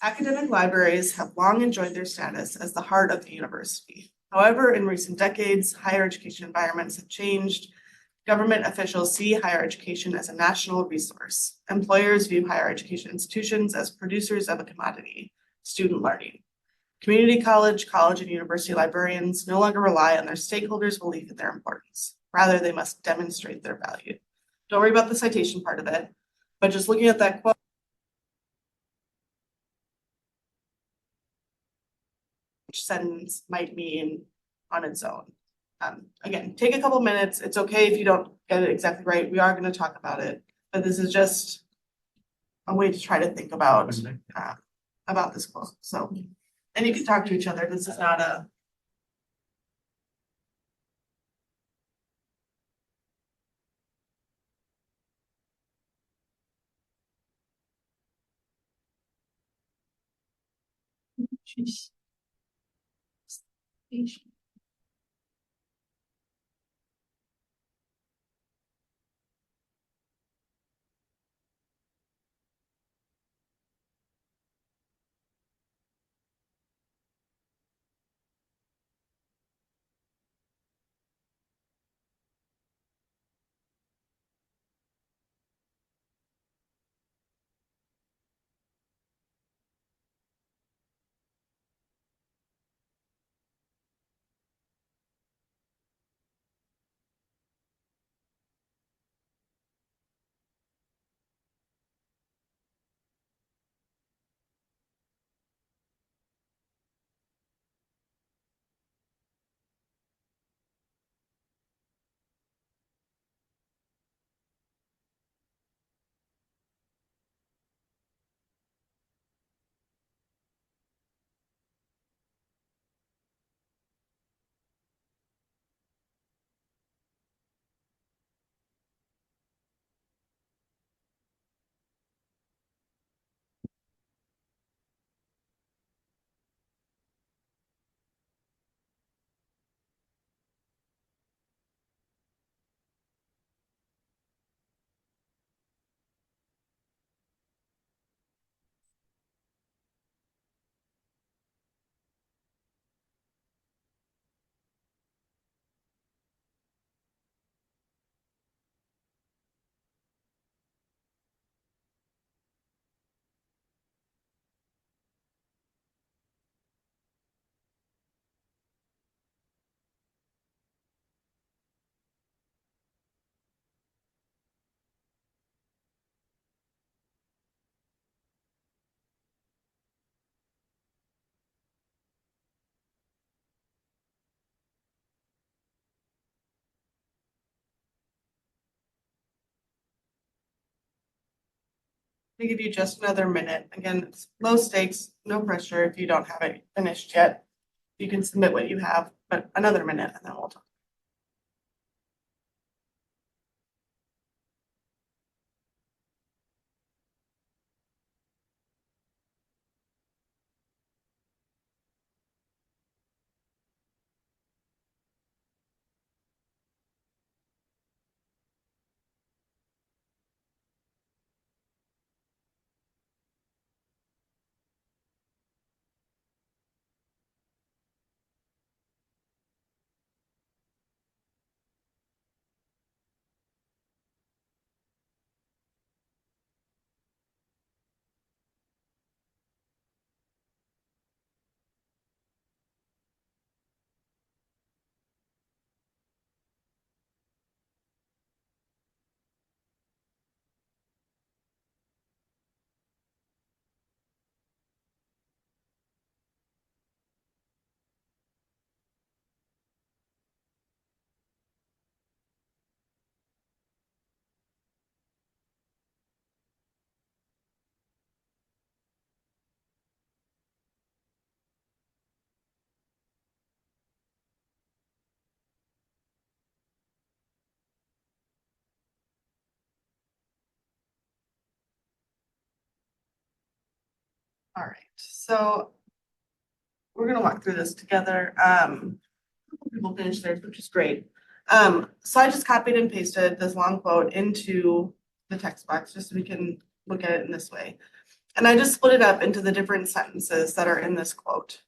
Academic libraries have long enjoyed their status as the heart of the university. However, in recent decades, higher education environments have changed. Government officials see higher education as a national resource. Employers view higher education institutions as producers of a commodity, student learning. Community college and university librarians no longer rely on their stakeholders' belief in their importance. Rather, they must demonstrate their value. Don't worry about the citation part of it, but just looking at that quote, which sentence might mean on its own. Again, take a couple minutes. It's okay if you don't get it exactly right. We are going to talk about it, but this is just a way to try to think about this quote. So, and you can talk to each other. This is not a. to give you just another minute. Again, it's low stakes, no pressure if you don't have it finished yet. You can submit what you have, but another minute and then we'll talk. All right, so we're gonna walk through this together. People finish theirs, which is great. So I just copied and pasted this long quote into the text box just so we can look at it in this way. And I just split it up into the different sentences that are in this quote.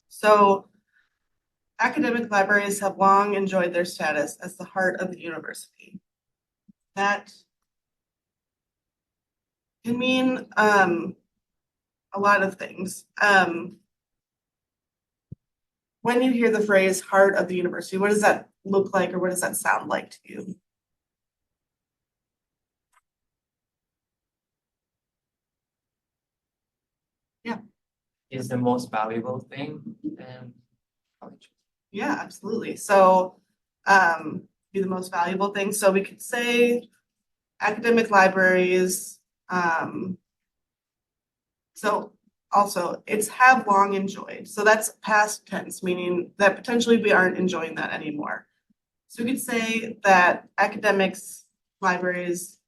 So academic libraries have long enjoyed their status as the heart of the university. That can mean a lot of things. When you hear the phrase heart of the university, what does that look like or what does that sound like to you? Is the most valuable thing in college. Yeah, absolutely. So be the most valuable thing. So we could say academic libraries. So also it's have long enjoyed. So that's past tense, meaning that potentially we aren't enjoying that anymore. So we could say that academics libraries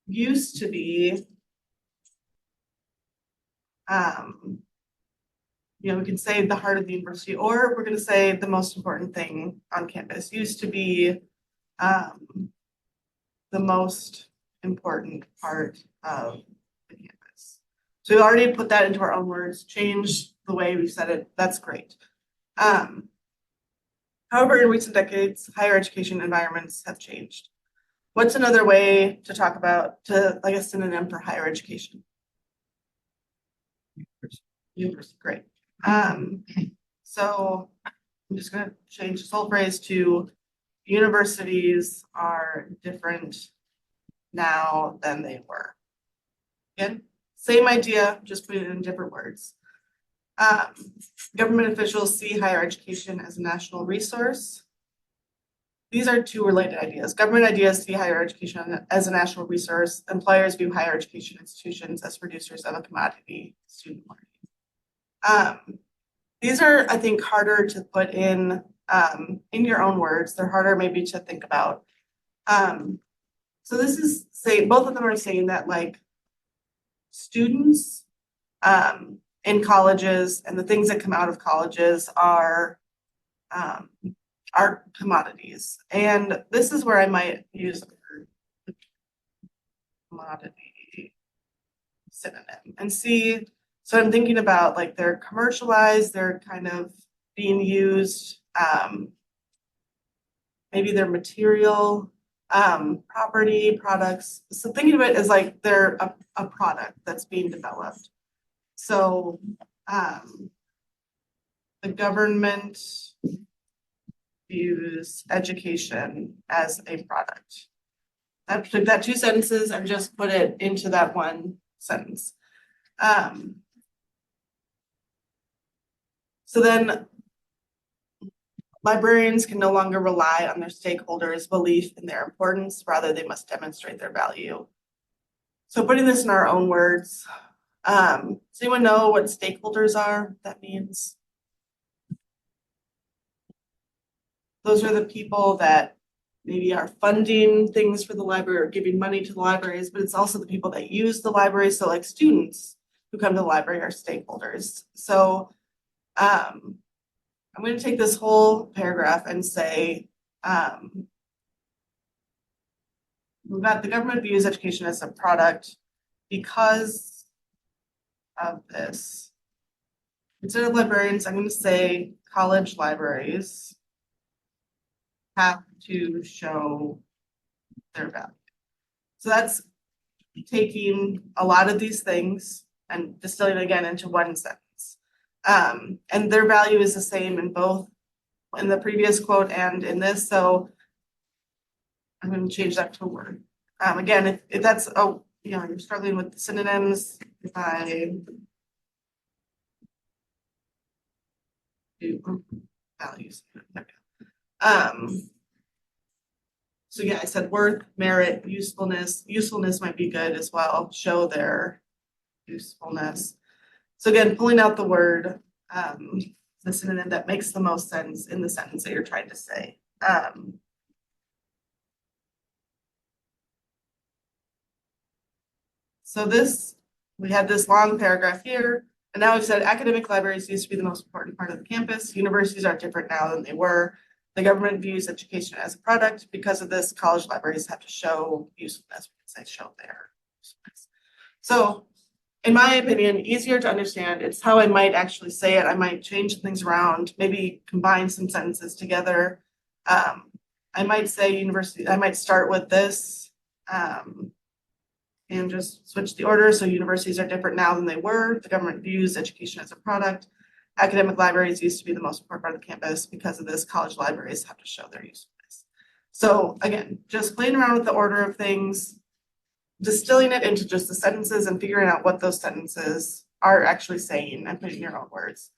used to be we can say the heart of the university, or we're going to say the most important thing on campus used to be the most important part of the campus. So we already put that into our own words, change the way we said it. That's great. However, in recent decades, higher education environments have changed. What's another way to talk about, like a synonym for higher education? University, great. So I'm just gonna change this whole phrase to universities are different now than they were. Again, same idea, just put it in different words. Government officials see higher education as a national resource. These are two related ideas. Government ideas see higher education as a national resource. Employers view higher education institutions as producers of a commodity, student learning. These are, I think, harder to put in your own words. They're harder maybe to think about. So this is saying, both of them are saying that like students in colleges and the things that come out of colleges are commodities. And this is where I might use the word commodity synonym and see. So I'm thinking about like they're commercialized, they're kind of being used, maybe they're material, property, products. So thinking of it as like they're a product that's being developed. So the government views education as a product. I took that two sentences and just put it into that one sentence. So then librarians can no longer rely on their stakeholders' belief in their importance, rather they must demonstrate their value. So putting this in our own words, does anyone know what stakeholders are? That means those are the people that maybe are funding things for the library or giving money to the libraries, but it's also the people that use the library. So like students who come to the library are stakeholders. So I'm going to take this whole paragraph and say, we've got the government views education as a product because of this. Instead of librarians, I'm going to say college libraries have to show their value. So that's taking a lot of these things and distilling it again into one sentence. And their value is the same in both in the previous quote and in this. So I'm going to change that to a word. Again, if that's, you're struggling with the synonyms, if I do values. So yeah, I said worth, merit, usefulness. Usefulness might be good as well. Show their usefulness. So again, pulling out the word, the synonym that makes the most sense in the sentence that you're trying to say. So we had this long paragraph here, and now we've said academic libraries used to be the most important part of the campus. Universities are different now than they were. The government views education as a product. Because of this, college libraries have to show usefulness. We can say show their usefulness. So in my opinion, easier to understand. It's how I might actually say it. I might change things around, maybe combine some sentences together. I might say university, I might start with this and just switch the order. So universities are different now than they were. The government views education as a product. Academic libraries used to be the most important part of the campus. Because of this, college libraries have to show their usefulness. So again, just playing around with the order of things, distilling it into just the sentences and figuring out what those sentences are actually saying and putting in your own words.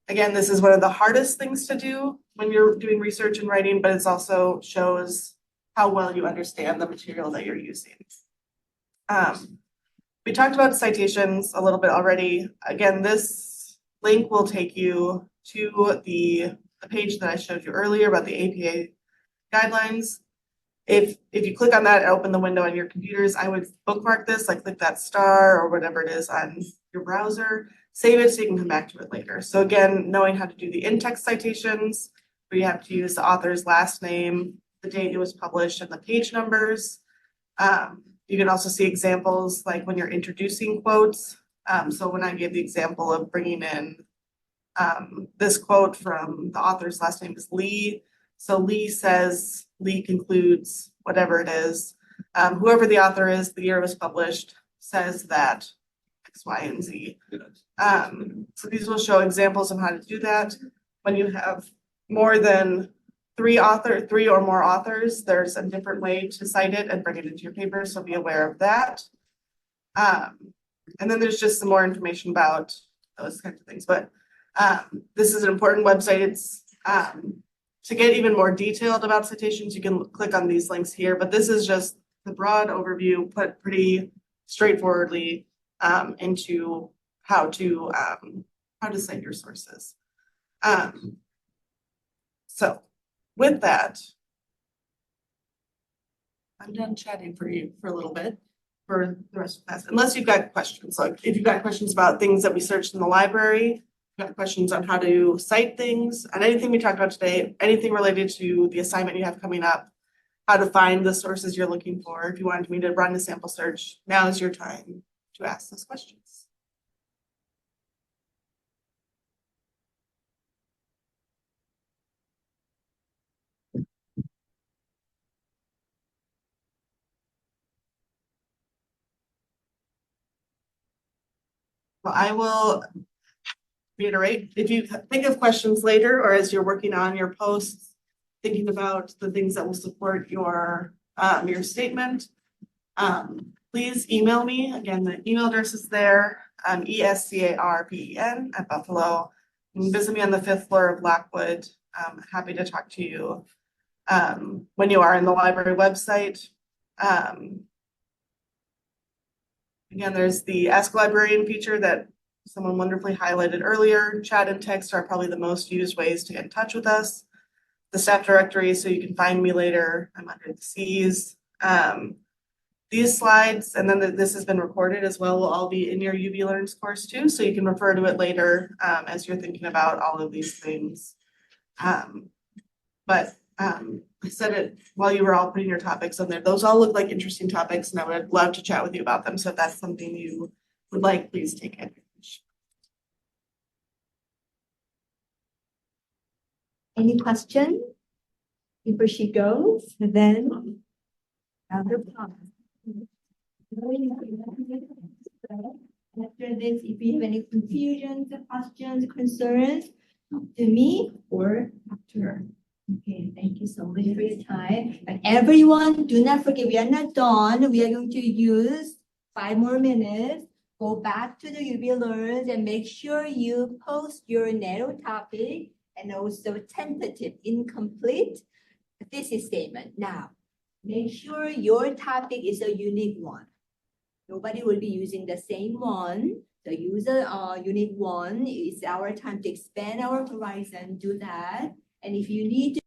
Again, this is one of the hardest things to do when you're doing research and writing, but it also shows how well you understand the material that you're using. We talked about citations a little bit already. Again, this link will take you to the page that I showed you earlier about the APA guidelines. If you click on that and open the window on your computers, I would bookmark this, like click that star or whatever it is on your browser, save it so you can come back to it later. So again, knowing how to do the in-text citations, where you have to use the author's last name, the date it was published, and the page numbers. You can also see examples like when you're introducing quotes. So when I gave the example of bringing in this quote from the author's last name is Lee. So Lee concludes whatever it is. Whoever the author is, the year it was published, says that X, Y, and Z. So these will show examples of how to do that. When you have more than three or more authors, there's a different way to cite it and bring it into your paper, so be aware of that. And then there's just some more information about those kinds of things. But this is an important website. It's to get even more detailed about citations, you can click on these links here, but this is just the broad overview put pretty straightforwardly into how to cite your sources. So with that, I'm done chatting for you for a little bit for the rest of the class, unless you've got questions. Like if you've got questions about things that we searched in the library, got questions on how to cite things, and anything we talked about today, anything related to the assignment you have coming up, how to find the sources you're looking for. If you wanted me to run a sample search, now is your time to ask those questions. Well, I will reiterate, if you think of questions later or as you're working on your posts, thinking about the things that will support your statement, please email me. Again, the email address is there, escarpen@buffalo. You can visit me on the 5th floor of Blackwood. Happy to talk to you when you are in the library website. Again, there's the Ask Librarian feature that someone wonderfully highlighted earlier. Chat and text are probably the most used ways to get in touch with us. The staff directory, so you can find me later. I'm under the C's. These slides, and then this has been recorded as well, will all be in your UB Learns course too, so you can refer to it later as you're thinking about all of these things. But I said it while you were all putting your topics on there. Those all look like interesting topics, and I would love to chat with you about them. So if that's something you would like, please take advantage. Any question before she goes? Then another pause. After this, if you have any confusions, questions, concerns, talk to me or talk to her. Okay, thank you so much for your time. And everyone, do not forget, we are not done. We are going to use 5 more minutes. Go back to the UB Learns and make sure you post your narrow topic and also tentative incomplete thesis statement. Now, make sure your topic is a unique one. Nobody will be using the same one. The user unique one is our time to expand our horizon. Do that. And if you need to